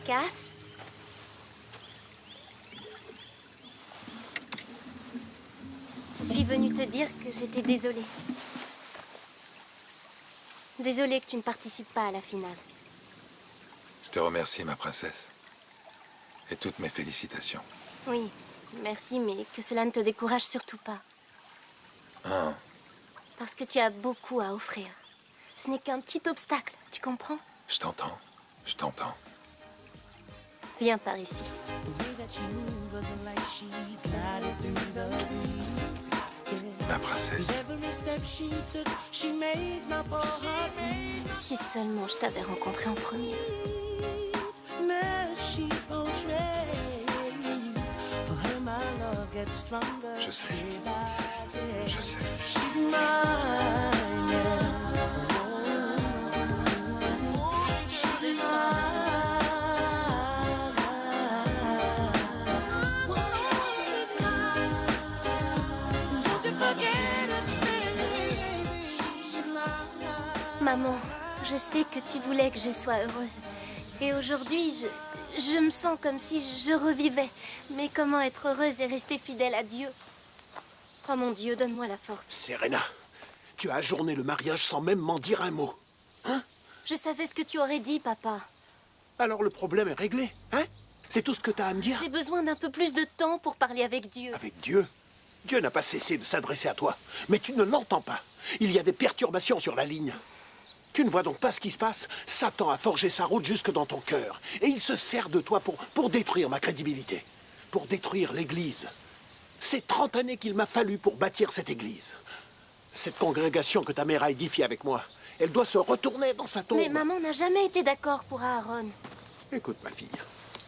Cass? Je suis venue te dire que j'étais désolée. Désolée que tu ne participes pas à la finale. Je te remercie, ma princesse. Et toutes mes félicitations. Oui, merci, mais que cela ne te décourage surtout pas. Ah, Parce que tu as beaucoup à offrir. Ce n'est qu'un petit obstacle, tu comprends? je t'entends. Je t'entends. Viens par ici. Ma princesse. Si seulement je t'avais rencontré en premier. Je sais. Je sais. Maman, je sais que tu voulais que je sois heureuse. Et aujourd'hui, je me sens comme si je revivais. Mais comment être heureuse et rester fidèle à Dieu? Oh mon Dieu, donne-moi la force. Serena, tu as ajourné le mariage sans même m'en dire un mot. Hein? Je savais ce que tu aurais dit, papa. Alors le problème est réglé, hein? C'est tout ce que t'as à me dire? J'ai besoin d'un peu plus de temps pour parler avec Dieu. Avec Dieu? Dieu n'a pas cessé de s'adresser à toi. Mais tu ne l'entends pas. Il y a des perturbations sur la ligne. Tu ne vois donc pas ce qui se passe? Satan a forgé sa route jusque dans ton cœur. Et il se sert de toi pour détruire ma crédibilité. Pour détruire l'Église. C'est 30 années qu'il m'a fallu pour bâtir cette Église. Cette congrégation que ta mère a édifiée avec moi, elle doit se retourner dans sa tombe. Mais maman n'a jamais été d'accord pour Aaron. Écoute, ma fille,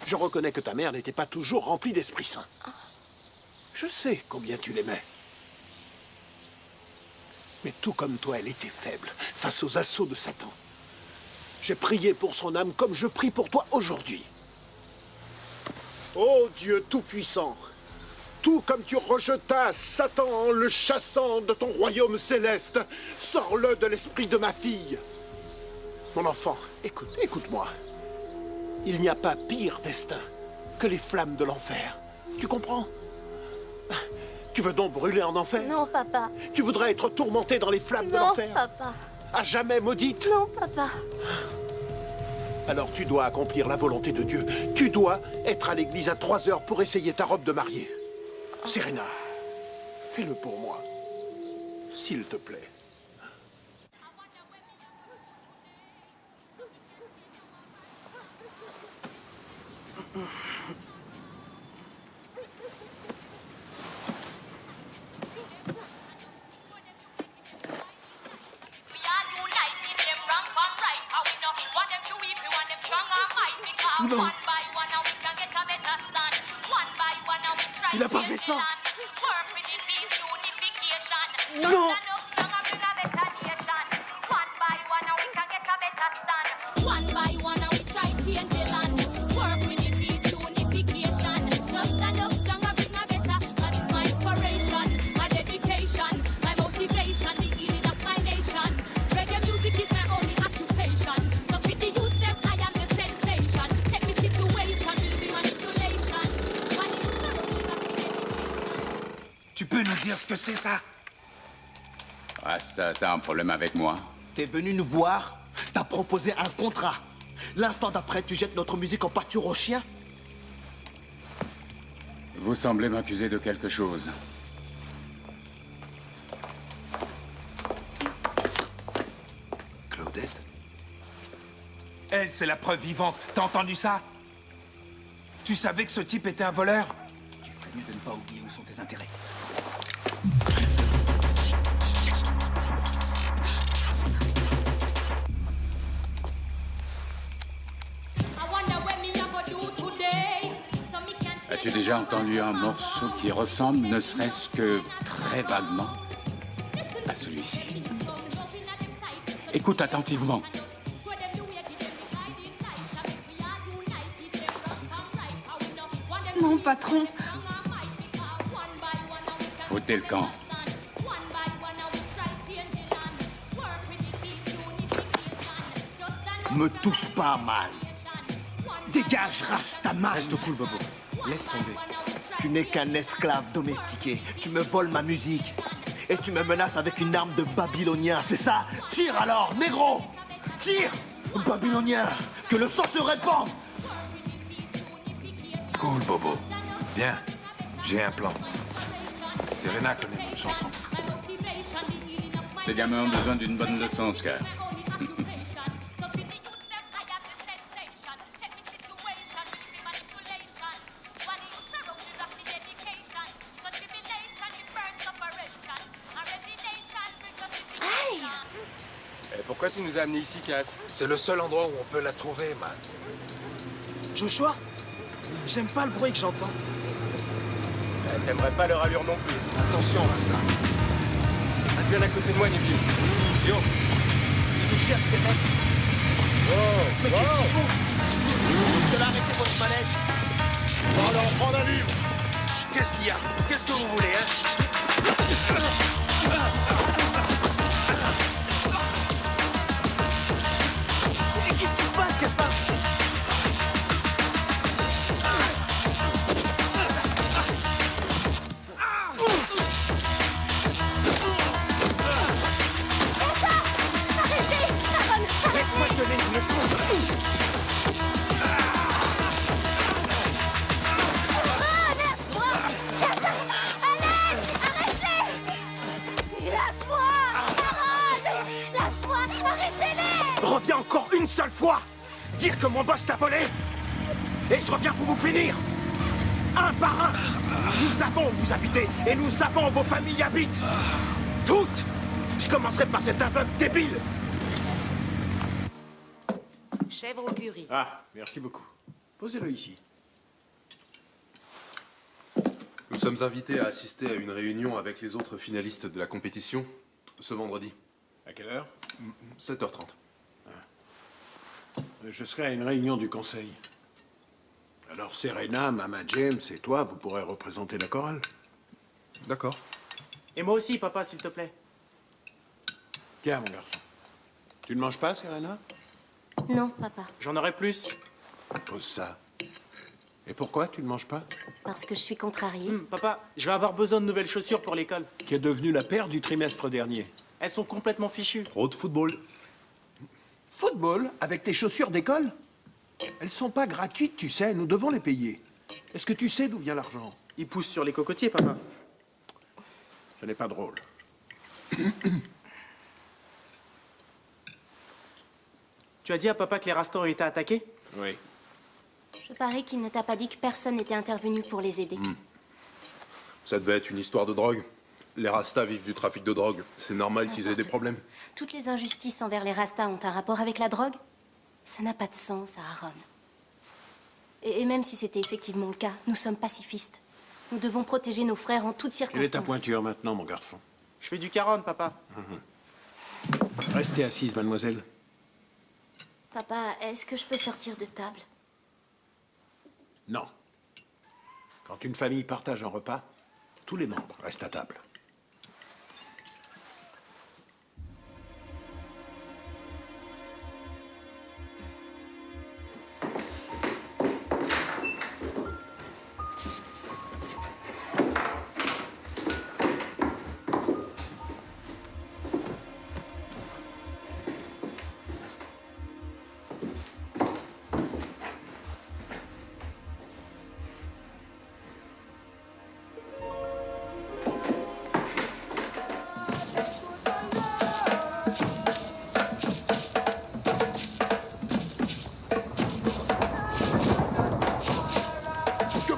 je reconnais que ta mère n'était pas toujours remplie d'Esprit Saint. Je sais combien tu l'aimais. Mais tout comme toi, elle était faible face aux assauts de Satan. J'ai prié pour son âme comme je prie pour toi aujourd'hui. Ô Dieu Tout-Puissant, tout comme tu rejetas Satan en le chassant de ton royaume céleste, sors-le de l'esprit de ma fille. Mon enfant, écoute-moi. Il n'y a pas pire destin que les flammes de l'enfer. Tu comprends? Tu veux donc brûler en enfer? Non, papa. Tu voudrais être tourmenté dans les flammes de l'enfer? Non, papa. À jamais maudite? Non, papa. Alors tu dois accomplir la volonté de Dieu. Tu dois être à l'église à 3 heures pour essayer ta robe de mariée. Serena, fais-le pour moi, s'il te plaît. Non. Il a pas fait ça. Non. Tu peux nous dire ce que c'est, ça? Rasta, t'as un problème avec moi? T'es venu nous voir, t'as proposé un contrat. L'instant d'après, tu jettes notre musique en pâture aux chiens. Vous semblez m'accuser de quelque chose. Claudette? Elle, c'est la preuve vivante. T'as entendu ça? Tu savais que ce type était un voleur? Tu fais mieux de ne pas oublier où sont tes intérêts. As-tu déjà entendu un morceau qui ressemble, ne serait-ce que très vaguement, à celui-ci? Écoute attentivement. Non, patron. Foutez le camp. Me touche pas mal. Dégage, Rastaman. Reste cool, Bobo. Laisse tomber. Tu n'es qu'un esclave domestiqué. Tu me voles ma musique. Et tu me menaces avec une arme de babylonien, c'est ça? Tire alors, négro! Tire! Babylonien! Que le sang se répande! Cool, Bobo. Viens, j'ai un plan. Serena connaît notre chanson. Ces gamins ont besoin d'une bonne leçon, Scar. Pourquoi tu nous as amenés ici, Cass? C'est le seul endroit où on peut la trouver, man. Joshua, j'aime pas le bruit que j'entends. T'aimerais pas leur allure non plus. Attention, Rasta. Reste bien à côté de moi, Neville. Yo. Ils nous cherchent, ces mecs. Mais qu'est-ce qu'ils font? Je vais arrêter votre manège. On va leur prendre un livre. Qu'est-ce qu'il y a? Qu'est-ce que vous voulez, hein? Qu'est-ce qui se passe, Gaspard? Arrêtez! Aaron! une seule fois, dire que mon boss t'a volé, et je reviens pour vous finir. Un par un. Nous savons où vous habitez, et nous savons où vos familles habitent. Toutes. Je commencerai par cet aveugle débile. Chèvre au curry. Ah, merci beaucoup. Posez-le ici. Nous sommes invités à assister à une réunion avec les autres finalistes de la compétition ce vendredi. À quelle heure? 7h30. Je serai à une réunion du conseil. Alors Serena, Mama James et toi, vous pourrez représenter la chorale. D'accord. Et moi aussi, papa, s'il te plaît. Tiens, mon garçon. Tu ne manges pas, Serena? Non, papa. J'en aurai plus. Pose ça. Et pourquoi tu ne manges pas? Parce que je suis contrariée. Papa, je vais avoir besoin de nouvelles chaussures pour l'école. Qui est devenue la paire du trimestre dernier. Elles sont complètement fichues. Trop de football. Football? Avec tes chaussures d'école? Elles sont pas gratuites, tu sais. Nous devons les payer. Est-ce que tu sais d'où vient l'argent? Ils poussent sur les cocotiers, papa. Ce n'est pas drôle. Tu as dit à papa que les Rastas ont été attaqués? Oui. Je parie qu'il ne t'a pas dit que personne n'était intervenu pour les aider. Ça devait être une histoire de drogue. Les Rastas vivent du trafic de drogue. C'est normal qu'ils aient des problèmes. Toutes les injustices envers les Rastas ont un rapport avec la drogue? Ça n'a pas de sens, Aaron. Et même si c'était effectivement le cas, nous sommes pacifistes. Nous devons protéger nos frères en toutes circonstances. Quelle est ta pointure maintenant, mon garçon? Je fais du caron, papa. Restez assise, mademoiselle. Papa, est-ce que je peux sortir de table? Non. Quand une famille partage un repas, tous les membres restent à table.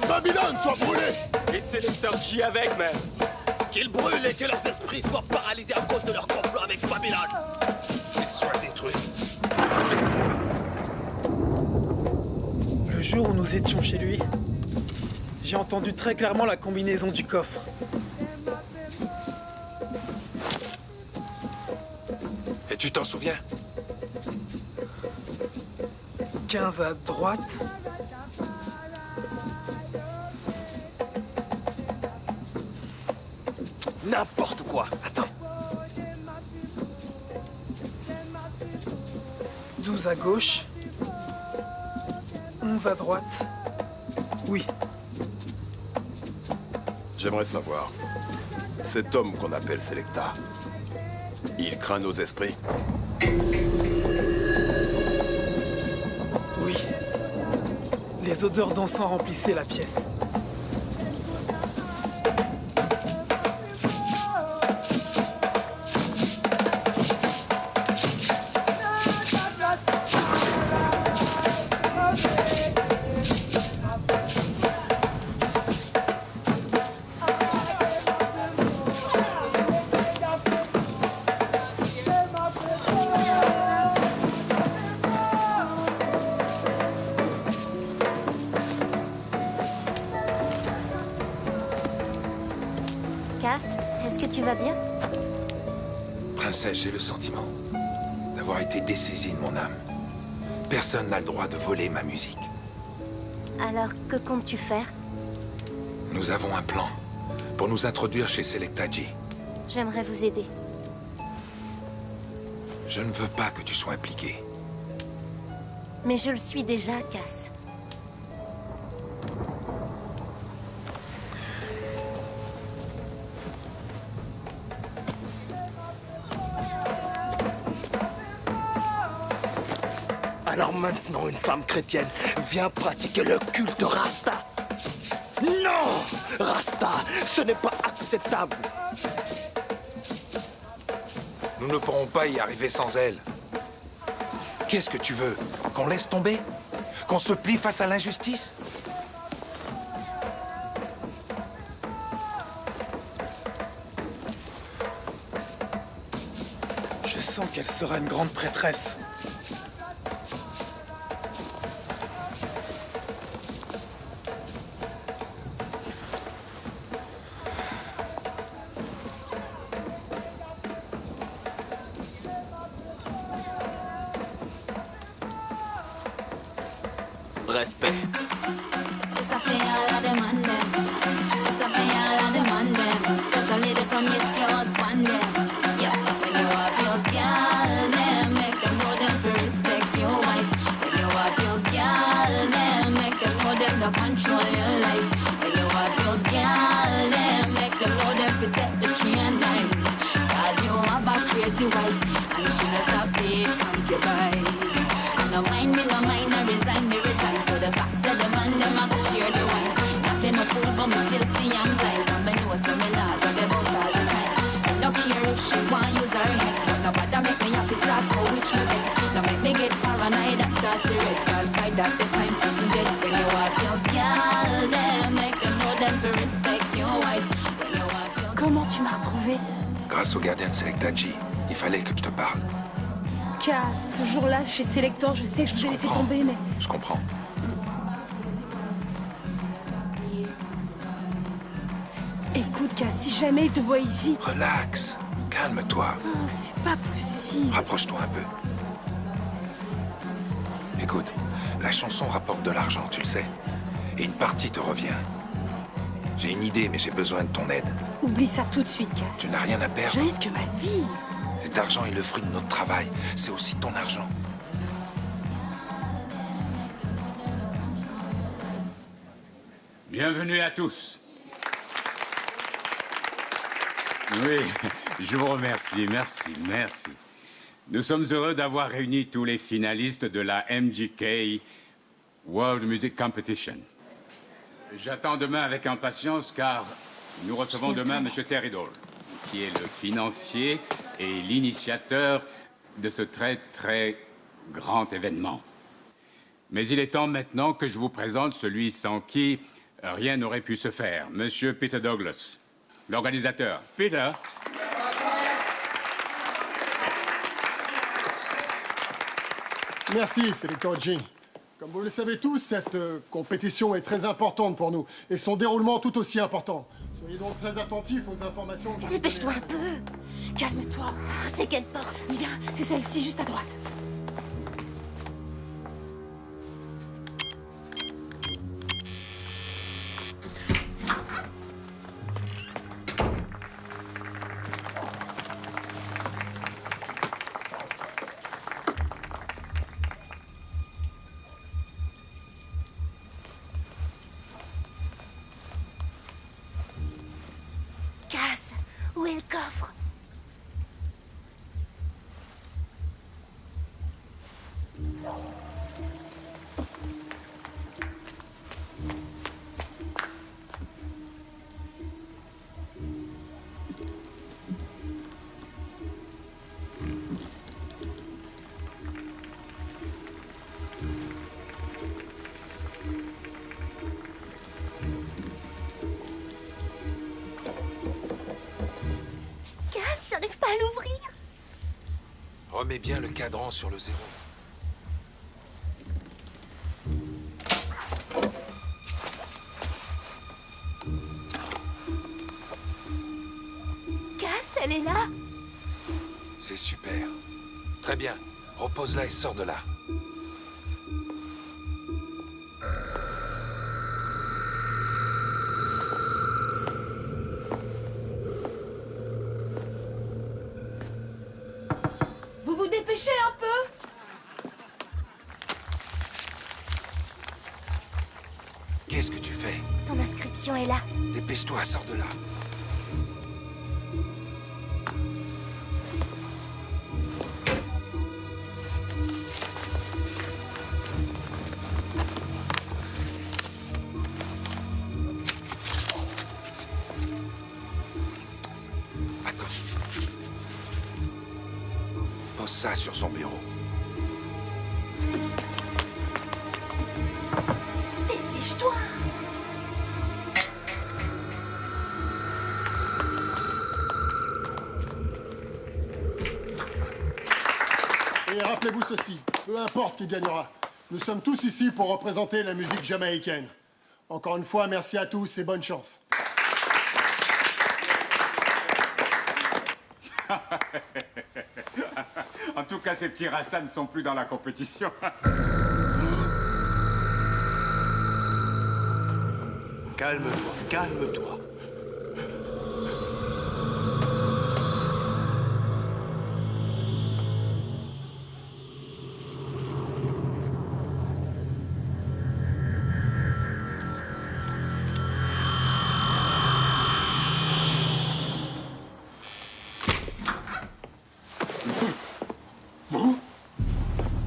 Babylone soit brûlée! Et c'est les Turkey avec, même! Qu'ils brûlent et que leurs esprits soient paralysés à cause de leur complot avec Babylone! Qu'ils soient détruits! Le jour où nous étions chez lui, j'ai entendu très clairement la combinaison du coffre. Et tu t'en souviens? 15 à droite. N'importe quoi! Attends. 12 à gauche. 11 à droite. Oui. J'aimerais savoir, cet homme qu'on appelle Selecta, il craint nos esprits? Oui. Les odeurs d'encens remplissaient la pièce. Est-ce que tu vas bien? Princesse, j'ai le sentiment d'avoir été dessaisi de mon âme. Personne n'a le droit de voler ma musique. Alors, que comptes-tu faire? Nous avons un plan pour nous introduire chez Selecta J. J'aimerais vous aider. Je ne veux pas que tu sois impliqué. Mais je le suis déjà, Cass. Alors maintenant, une femme chrétienne vient pratiquer le culte Rasta. Non! Rasta, ce n'est pas acceptable. Nous ne pourrons pas y arriver sans elle. Qu'est-ce que tu veux? Qu'on laisse tomber? Qu'on se plie face à l'injustice? Je sens qu'elle sera une grande prêtresse. Respect. Especially the promiscuous one them. Yeah, when you have your girl, them make them know them to respect your wife. When you have your girl, them make them know them to control your life. When you have your girl, them make them know them to take the train line. Cause you have a crazy wife, and she not stop it, concubine. And no mind me, I resign to the facts of the man, them a go share the wine. Not play no fool, but me still see I'm blind. And me know so me not got them out all the time. And no care if she want use her head, but nobody make me have to start go which me get. Now make me get paranoid and start to red. Cause by that the time something dead. When you have your girl, them make them know them to respect your wife. When you have your... Comment tu m'as retrouvé? Grâce au gardien de Selectaji, il fallait que je te parle. Cass, ce jour-là, chez Selector, je sais que je vous ai laissé tomber, mais... Je comprends. Écoute, Cass, si jamais il te voit ici... Relax, calme-toi. Oh, c'est pas possible. Rapproche-toi un peu. Écoute, la chanson rapporte de l'argent, tu le sais. Et une partie te revient. J'ai une idée, mais j'ai besoin de ton aide. Oublie ça tout de suite, Cass. Tu n'as rien à perdre. Je risque ma vie. Cet argent est le fruit de notre travail. C'est aussi ton argent. Bienvenue à tous. Oui, je vous remercie. Merci. Nous sommes heureux d'avoir réuni tous les finalistes de la MGK World Music Competition. J'attends demain avec impatience car nous recevons demain M. Terry Dole, qui est le financier et l'initiateur de ce très grand événement. Mais il est temps maintenant que je vous présente celui sans qui rien n'aurait pu se faire, M. Peter Douglas, l'organisateur. Peter. Merci, Selector G. Comme vous le savez tous, cette compétition est très importante pour nous et son déroulement tout aussi important. Soyez donc très attentifs aux informations que... Dépêche-toi un peu. Calme-toi. C'est quelle porte? Viens, c'est celle-ci, juste à droite. Cass, où est le coffre? Cass, j'arrive pas à l'ouvrir. Remets bien le cadran sur le zéro. Cass, elle est là. C'est super. Très bien. Repose-la et sors de là. Vous vous dépêchez un peu? Qu'est-ce que tu fais? Ton inscription est là. Dépêche-toi, sors de là. Attends. Pose ça sur son bureau. rappelez-vous ceci, peu importe qui gagnera, nous sommes tous ici pour représenter la musique jamaïcaine. Encore une fois, merci à tous et bonne chance. En tout cas, ces petits Rastas ne sont plus dans la compétition. Calme-toi, calme-toi.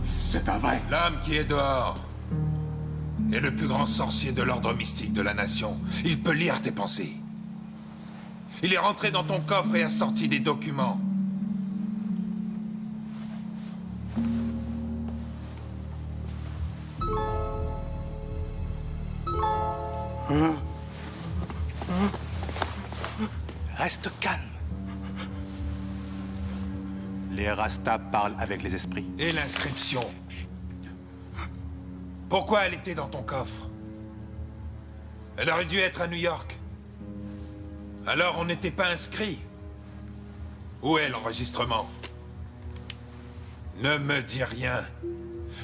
C'est pas vrai. L'homme qui est dehors est le plus grand sorcier de l'ordre mystique de la nation. Il peut lire tes pensées. Il est rentré dans ton coffre et a sorti des documents. Reste calme. Les Rastas parlent avec les esprits. Et l'inscription? Pourquoi elle était dans ton coffre? Elle aurait dû être à New York. Alors on n'était pas inscrit. Où est l'enregistrement? Ne me dis rien.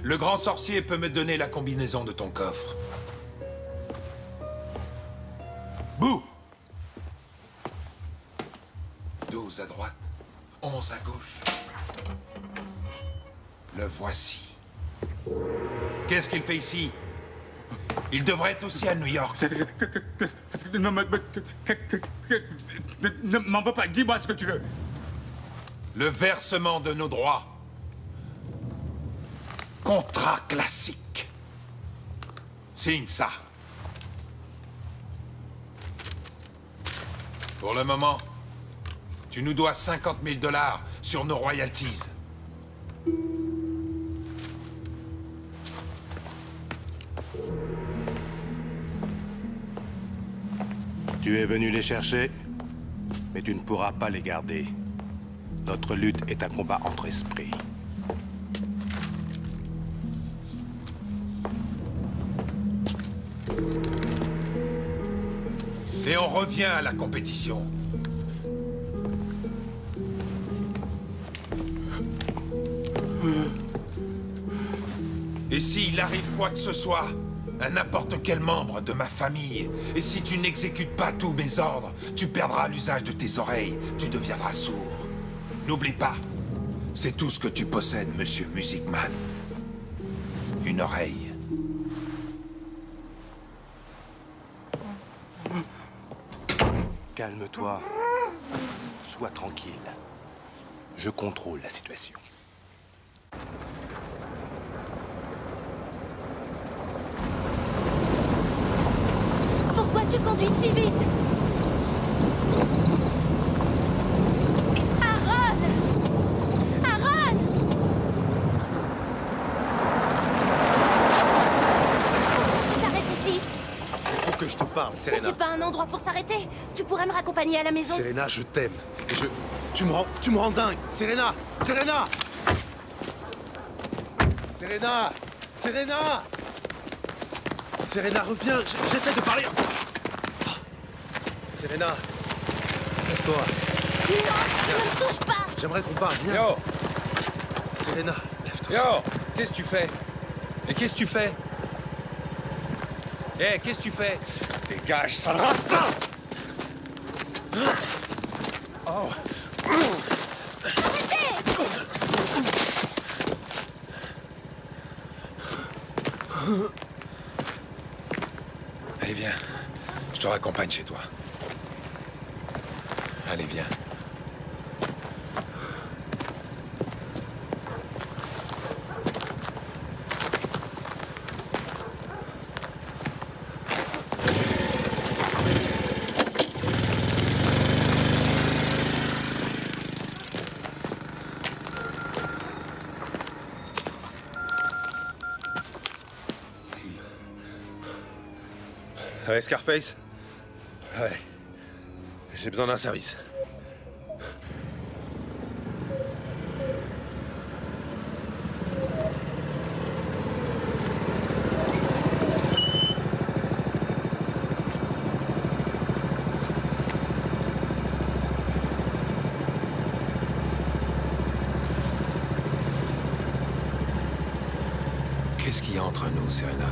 Le grand sorcier peut me donner la combinaison de ton coffre. Bouh! 12 à droite, 11 à gauche. Le voici. Qu'est-ce qu'il fait ici? Il devrait être aussi à New York. Ne m'en veux pas, dis-moi ce que tu veux. Le versement de nos droits. Contrat classique. Signe ça. Pour le moment, tu nous dois 50 000 $ sur nos royalties. Tu es venu les chercher, mais tu ne pourras pas les garder. Notre lutte est un combat entre esprits. Et on revient à la compétition. Et s'il arrive quoi que ce soit à n'importe quel membre de ma famille, et si tu n'exécutes pas tous mes ordres, tu perdras l'usage de tes oreilles, tu deviendras sourd. N'oublie pas, c'est tout ce que tu possèdes, monsieur Music Man. Une oreille. Calme-toi. Sois tranquille. Je contrôle la situation. Pourquoi tu conduis si vite? Aaron! Aaron! Pourquoi tu t'arrêtes ici? Il faut que je te parle, Mais Serena. c'est pas un endroit pour s'arrêter. Tu pourrais me raccompagner à la maison. Serena, je t'aime. Tu me rends dingue. Serena! Serena! Serena! Serena! Serena, reviens. J'essaie de parler. Serena, lève-toi. Non, ne me touche pas. J'aimerais qu'on parle. Viens. Yo! Serena, lève-toi. Yo! Qu'est-ce que tu fais? Et qu'est-ce que tu fais? Eh, qu'est-ce que tu fais? Dégage, sale rasta! Oh. Allez, viens. Je te raccompagne chez toi. Allez, viens. Ouais, Scarface? Ouais. J'ai besoin d'un service. Qu'est-ce qu'il y a entre nous, Serena?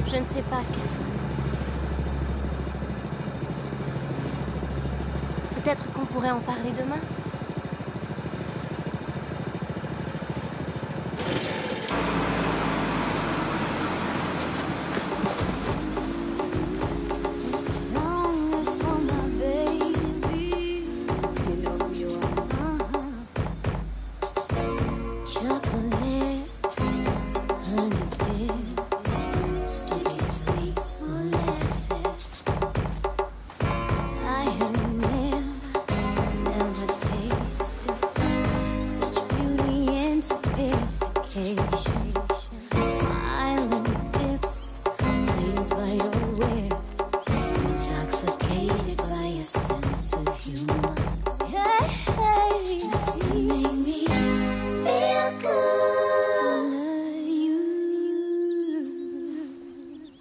Je ne sais pas, Cass. Peut-être qu'on pourrait en parler demain?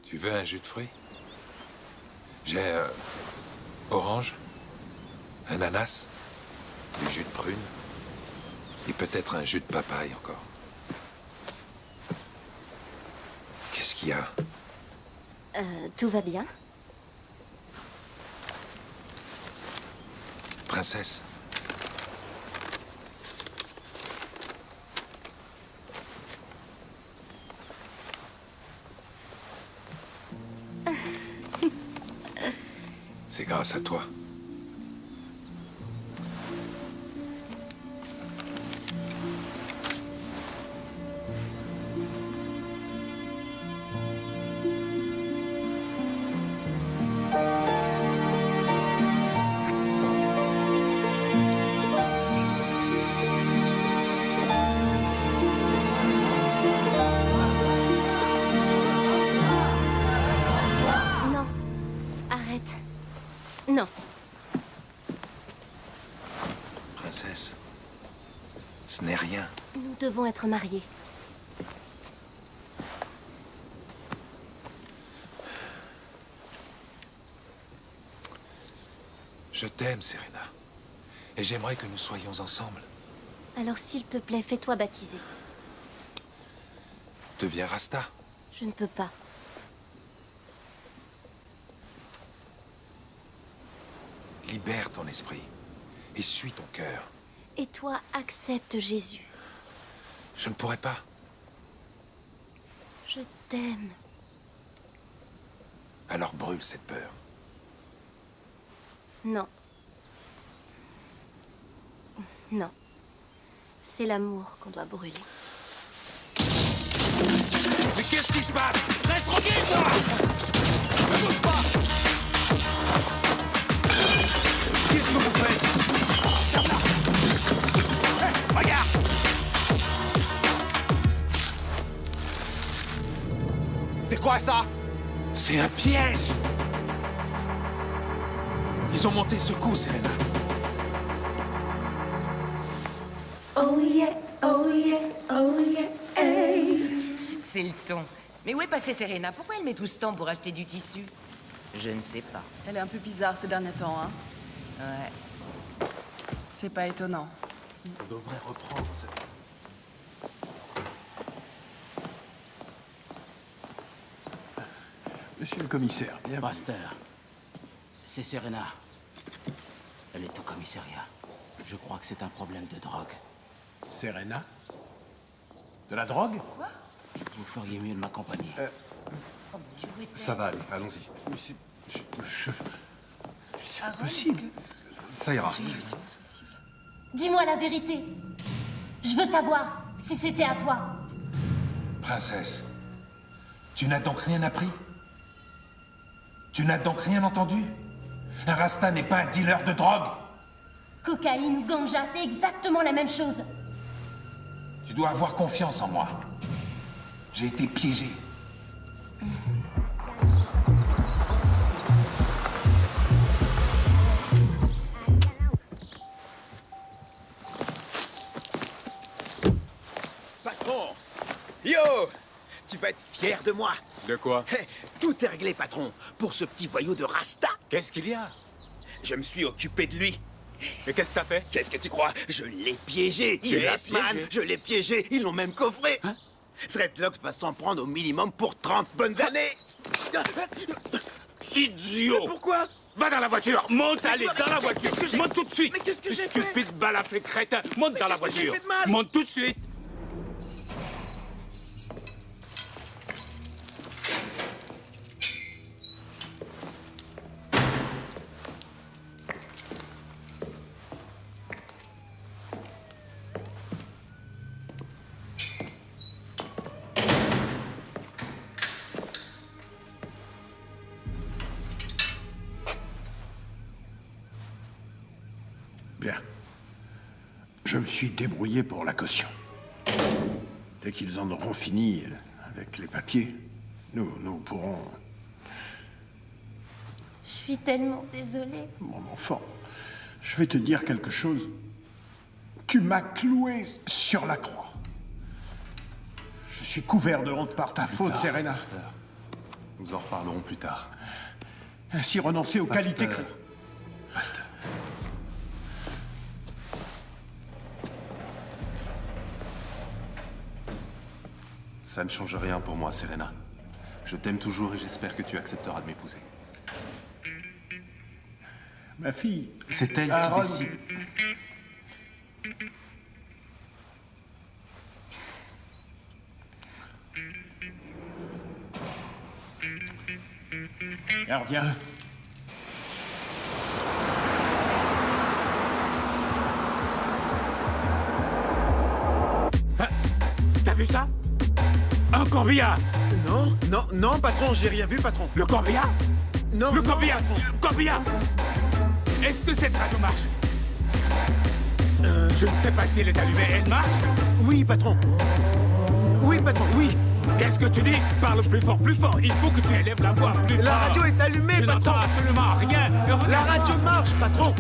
Tu veux un jus de fruits? J'ai orange, ananas, du jus de prune et peut-être un jus de papaye encore. Qu'est-ce qu'il y a? Tout va bien? Princesse. C'est grâce à toi. Non. Arrête. Non. Princesse, ce n'est rien. Nous devons être mariés. Je t'aime, Serena. Et j'aimerais que nous soyons ensemble. Alors s'il te plaît, fais-toi baptiser. Deviens Rasta. Je ne peux pas. Libère ton esprit et suis ton cœur. Et toi, accepte Jésus. Je ne pourrais pas. Je t'aime. Alors brûle cette peur. Non. Non. C'est l'amour qu'on doit brûler. Mais qu'est-ce qui se passe? Reste tranquille, toi! Ne bouge pas! Qu'est-ce que vous faites? Hey, regarde! C'est quoi ça? C'est un piège! Ils ont monté ce coup, Serena. Oh yeah, oh yeah, oh yeah, hey. C'est le ton. Mais où est passée Serena? Pourquoi elle met tout ce temps pour acheter du tissu? Je ne sais pas. Elle est un peu bizarre ces derniers temps, hein? Ouais. C'est pas étonnant. On devrait reprendre cette... Monsieur le commissaire, bien. Buster, c'est Serena. Elle est au commissariat. Je crois que c'est un problème de drogue. Serena? De la drogue? Quoi? Vous feriez mieux de m'accompagner. Ça va aller, allons-y. C'est impossible. Ça ira. Dis-moi la vérité. Je veux savoir si c'était à toi. Princesse, tu n'as donc rien appris? Tu n'as donc rien entendu? Un Rasta n'est pas un dealer de drogue. Cocaïne ou ganja, c'est exactement la même chose. Tu dois avoir confiance en moi. J'ai été piégé. Patron! Yo! Tu vas être fier de moi. De quoi? Tout est réglé, patron, pour ce petit voyou de Rasta. Qu'est-ce qu'il y a? Je me suis occupé de lui. Et qu'est-ce que t'as fait? Qu'est-ce que tu crois? Je l'ai piégé. Tu l'as Yes, man, piégé? je l'ai piégé. Ils l'ont même coffré. Dreadlocks va s'en prendre au minimum pour 30 bonnes années. Idiot! Pourquoi? Va dans la voiture! Monte, allez, dans la voiture! Qu'est-ce que j'ai- Monte tout de suite! Mais qu'est-ce que j'ai fait? Stupide balafré crétin! Monte dans la qu'est-ce que j'ai voiture! fait de mal? Monte tout de suite! Bien. Je me suis débrouillé pour la caution. Dès qu'ils en auront fini avec les papiers, nous pourrons... Je suis tellement désolée. Mon enfant, je vais te dire quelque chose. Tu m'as cloué sur la croix. Je suis couvert de honte par ta faute, Serena. Nous en reparlerons plus tard. Ainsi renoncer aux qualités... Basta. Ça ne change rien pour moi, Serena. Je t'aime toujours et j'espère que tu accepteras de m'épouser. Ma fille... C'est elle Aaron. qui décide. Gardien. T'as vu ça? Un corbillard! Non, patron, j'ai rien vu, patron. Le corbillard? Non, Le non, corbillard! patron. Corbillard! Est-ce que cette radio marche? Je ne sais pas si elle est allumée. Elle marche? Oui, patron. Oui, patron, oui. Qu'est-ce que tu dis? Parle plus fort, plus fort. Il faut que tu élèves la voix plus fort. La radio est allumée, je patron. n'entends absolument rien. La radio marche, patron.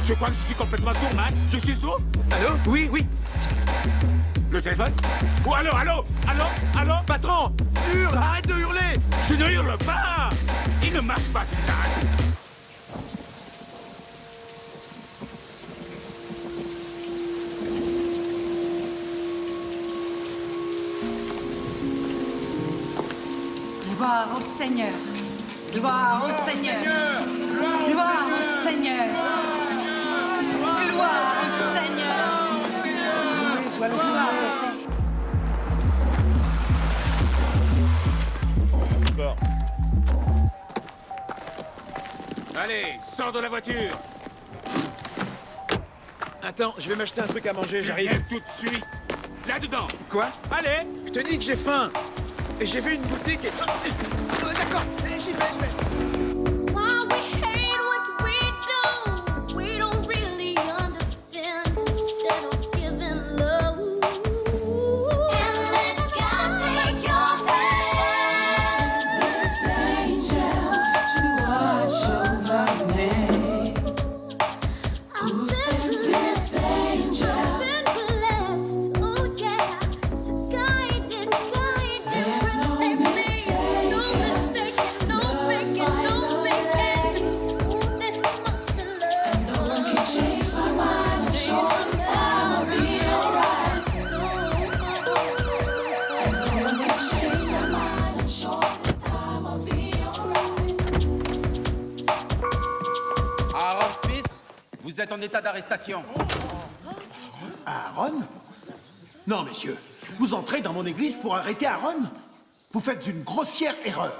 Tu crois que je suis complètement sourd, hein? Je suis sourd? Allô? Oui. Le téléphone? Oh, allô? Patron, tu hurles, arrête de hurler. Je ne hurle pas! Il ne marche pas, cette radio. Gloire au Seigneur. Gloire au Seigneur. Gloire au Seigneur. Gloire au Seigneur. Soit le Seigneur. Encore. Allez, sors de la voiture. Attends, je vais m'acheter un truc à manger, Tu j'arrive. viens tout de suite. Là-dedans. Quoi? Allez. Je te dis que j'ai faim. Et j'ai vu une boutique et... D'accord, j'y vais. Why we hate what we do, we don't really understand. Instead of giving love, and let God take your hand. This angel to watch over me. Who sent this angel? I've been blessed, oh yeah, to guide and guide and protect me. No mistaking, no faking, no faking. Ooh, this must be love. And no one can change my mind. I'm sure this time I'll be alright. And no one can change my mind. I'm sure this time I'll be alright. Aaron Smith, vous êtes en état d'arrestation. Aaron? Non, messieurs. Vous entrez dans mon église pour arrêter Aaron? Vous faites une grossière erreur.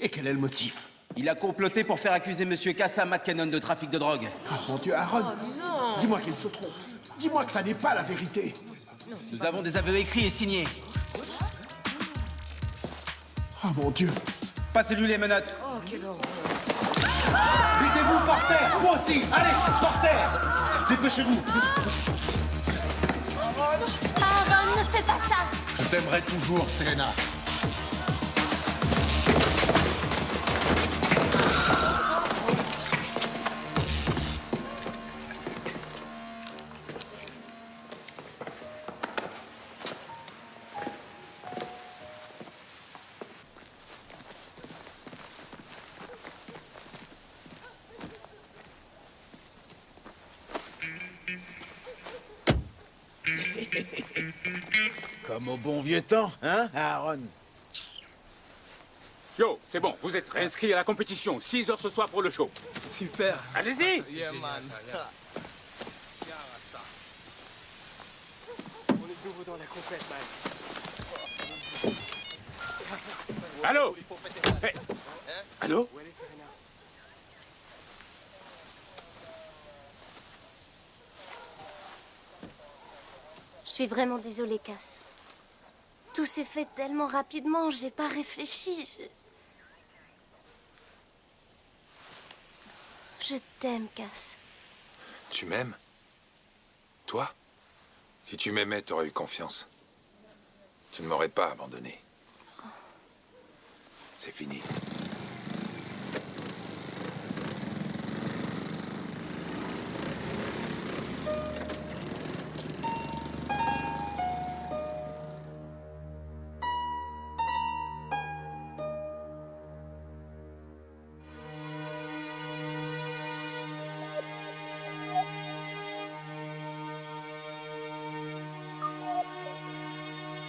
Et quel est le motif? Il a comploté pour faire accuser Monsieur Cassa McKinnon de trafic de drogue. Ah, mon Dieu, Aaron. Dis-moi qu'il se trompe. Dis-moi que ça n'est pas la vérité. Nous avons des aveux écrits et signés. Oh, mon Dieu. Passez-lui les menottes. Oh, quelle horreur. Mettez-vous par terre, vous aussi. Allez, par terre. Dépêchez-vous. Aaron, ne fais pas ça. Je t'aimerai toujours, Serena. Comme au bon vieux temps, hein, Aaron? Yo, c'est bon, vous êtes réinscrits à la compétition. 6 heures ce soir pour le show. Super. Allez-y. Yeah, man. On est de nouveau dans la compète, man. Allô? Hey. Allô? Où elle est, Serena? Je suis vraiment désolée, Cass. Tout s'est fait tellement rapidement, j'ai pas réfléchi. Je t'aime, Cass. Tu m'aimes? Toi? Si tu m'aimais, t'aurais eu confiance. Tu ne m'aurais pas abandonné. C'est fini.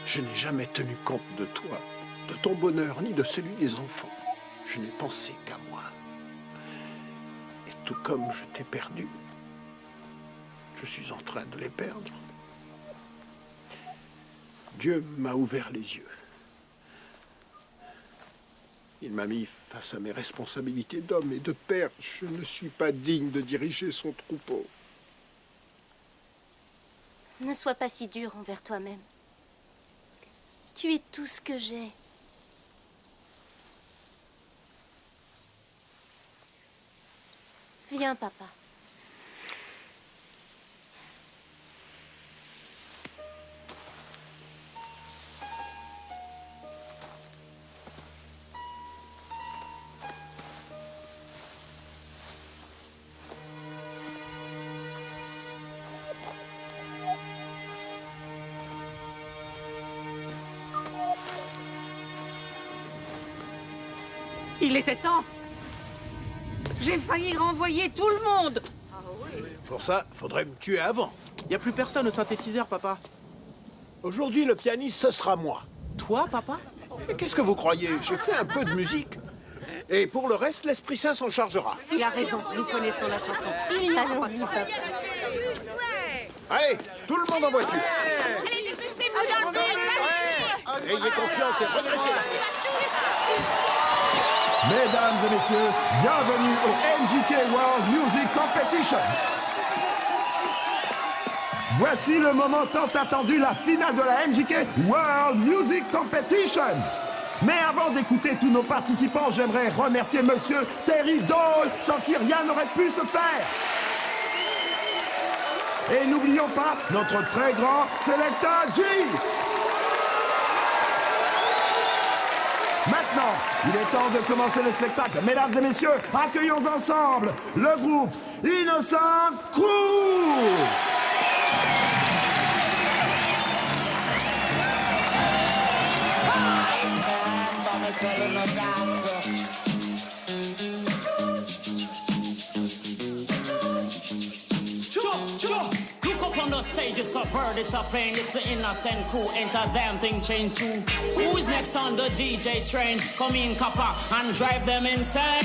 Je n'ai jamais tenu compte de toi, de ton bonheur, ni de celui des enfants. Je n'ai pensé qu'à moi. Et tout comme je t'ai perdu, je suis en train de les perdre. Dieu m'a ouvert les yeux. Il m'a mis face à mes responsabilités d'homme et de père. Je ne suis pas digne de diriger son troupeau. Ne sois pas si dur envers toi-même. Tu es tout ce que j'ai. Viens, papa. Il était temps. J'ai failli renvoyer tout le monde. Pour ça, faudrait me tuer avant. Y a plus personne au synthétiseur, papa. Aujourd'hui, le pianiste, ce sera moi. Toi, papa? Mais qu'est-ce que vous croyez? J'ai fait un peu de musique. Et pour le reste, l'Esprit Saint s'en chargera. Il a raison, nous connaissons la chanson. Il n'y a pas Allons-y, papa. Allez, tout le monde en voiture. Allez, dépêchez-vous dans le bus. Ayez confiance et redressez la tête. Mesdames et messieurs, bienvenue au MJK World Music Competition. Voici le moment tant attendu, la finale de la MJK World Music Competition. Mais avant d'écouter tous nos participants, j'aimerais remercier Monsieur Terry Dole, sans qui rien n'aurait pu se faire. Et n'oublions pas notre très grand Selecta G. Maintenant, il est temps de commencer le spectacle. Mesdames et messieurs, accueillons ensemble le groupe Innocent Crew. Look up on the stage, it's a bird, it's a plane, it's an innocent crew, ain't a damn thing changed too. Who's next on the DJ train? Come in, copper, and drive them insane.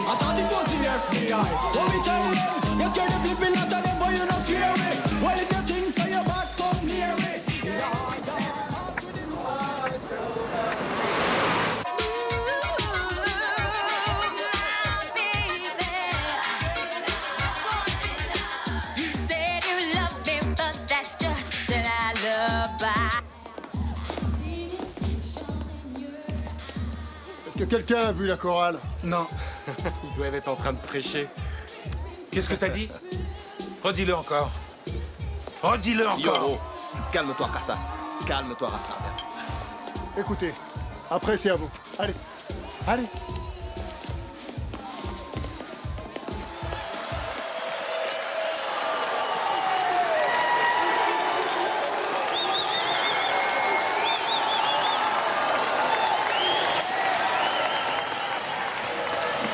Attendez toi si FBI. What me tell them? You're scared of flipping out of them, but you're not scary. Well, if you think so, you're back, come near me. Est-ce que quelqu'un a vu la chorale? Non. Ils doivent être en train de prêcher. Qu'est-ce que t'as dit? Redis-le encore. Redis-le encore. Yo, calme-toi, Kassa. Calme-toi, Rasta. Écoutez, après c'est à vous. Allez, allez.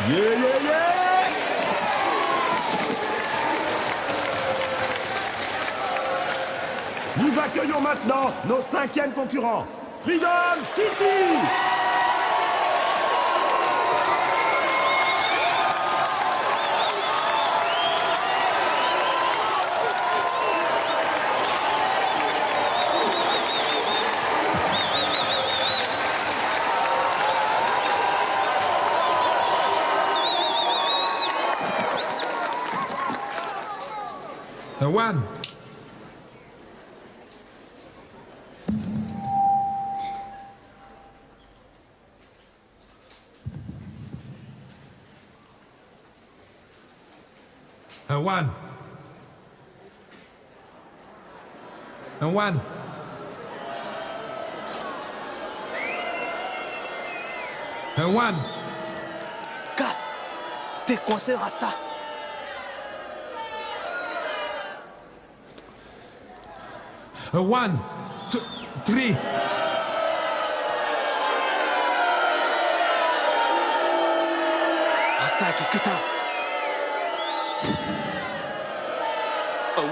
Yeah, yeah, yeah! Nous accueillons maintenant nos 5e concurrents, Freedom City! One. One. One. One. Casse! T'es coincé, Rasta! One, two, three. Rasta, qu'est-ce que t'as?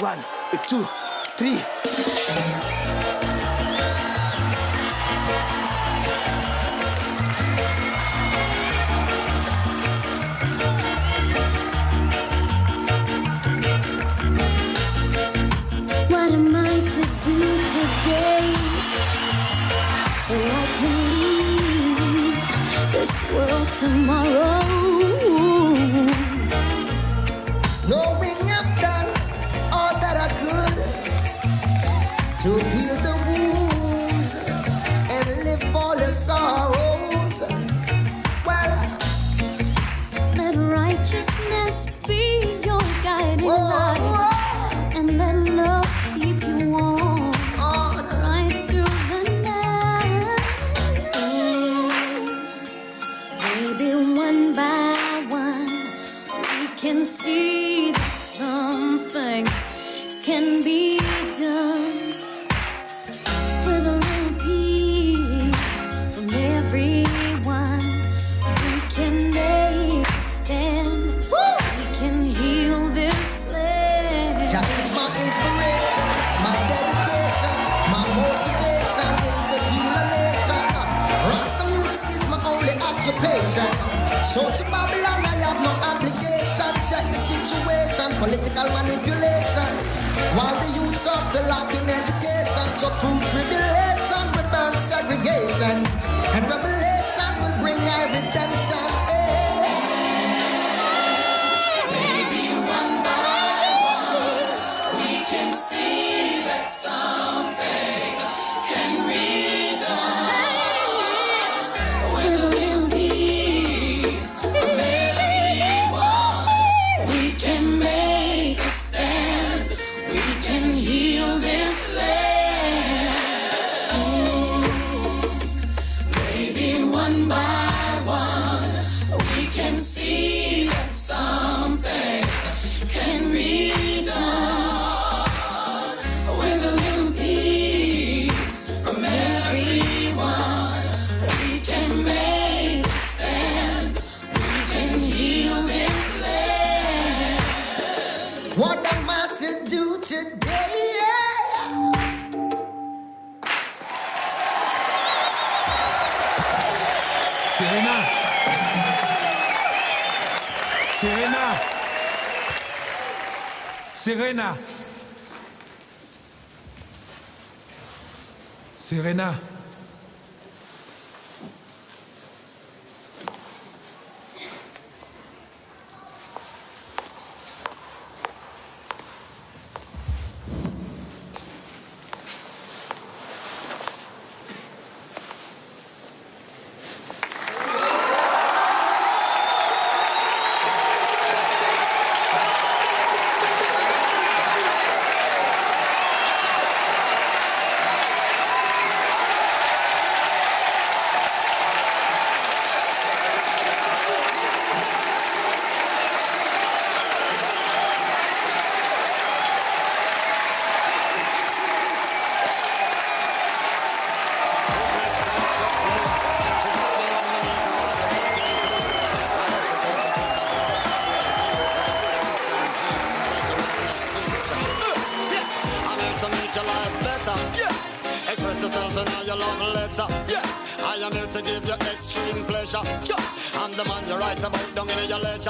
One, two, three. What am I to do today so I can leave this world tomorrow? Knowing I've done all that I could to heal the wounds and live all the sorrows. Well, let righteousness be your guiding light, and let love keep you warm right through the night. Maybe one by one we can see that something can be done with a little peace from everyone. We can make a stand. We can heal this land. Jah is my inspiration, my dedication, my motivation is to heal a nation. Rasta music is my only occupation. So to Babylon I have no obligation. Check the situation, political manipulation, while the youths are still lacking education. So through tribulation we burn segregation, and revelation will bring our redemption. Maybe one by one we can see that something can be done with a little peace from everyone. We can make a stand. We can heal this land. Maybe one by one we can see that something can be done with a little peace from everyone. We can make a stand. We can heal this land. What am I to do today? Serena. Serena. Serena. Serena. bullets. Yeah, I am here to give you extreme pleasure. I'm the man you write about down in your ledger.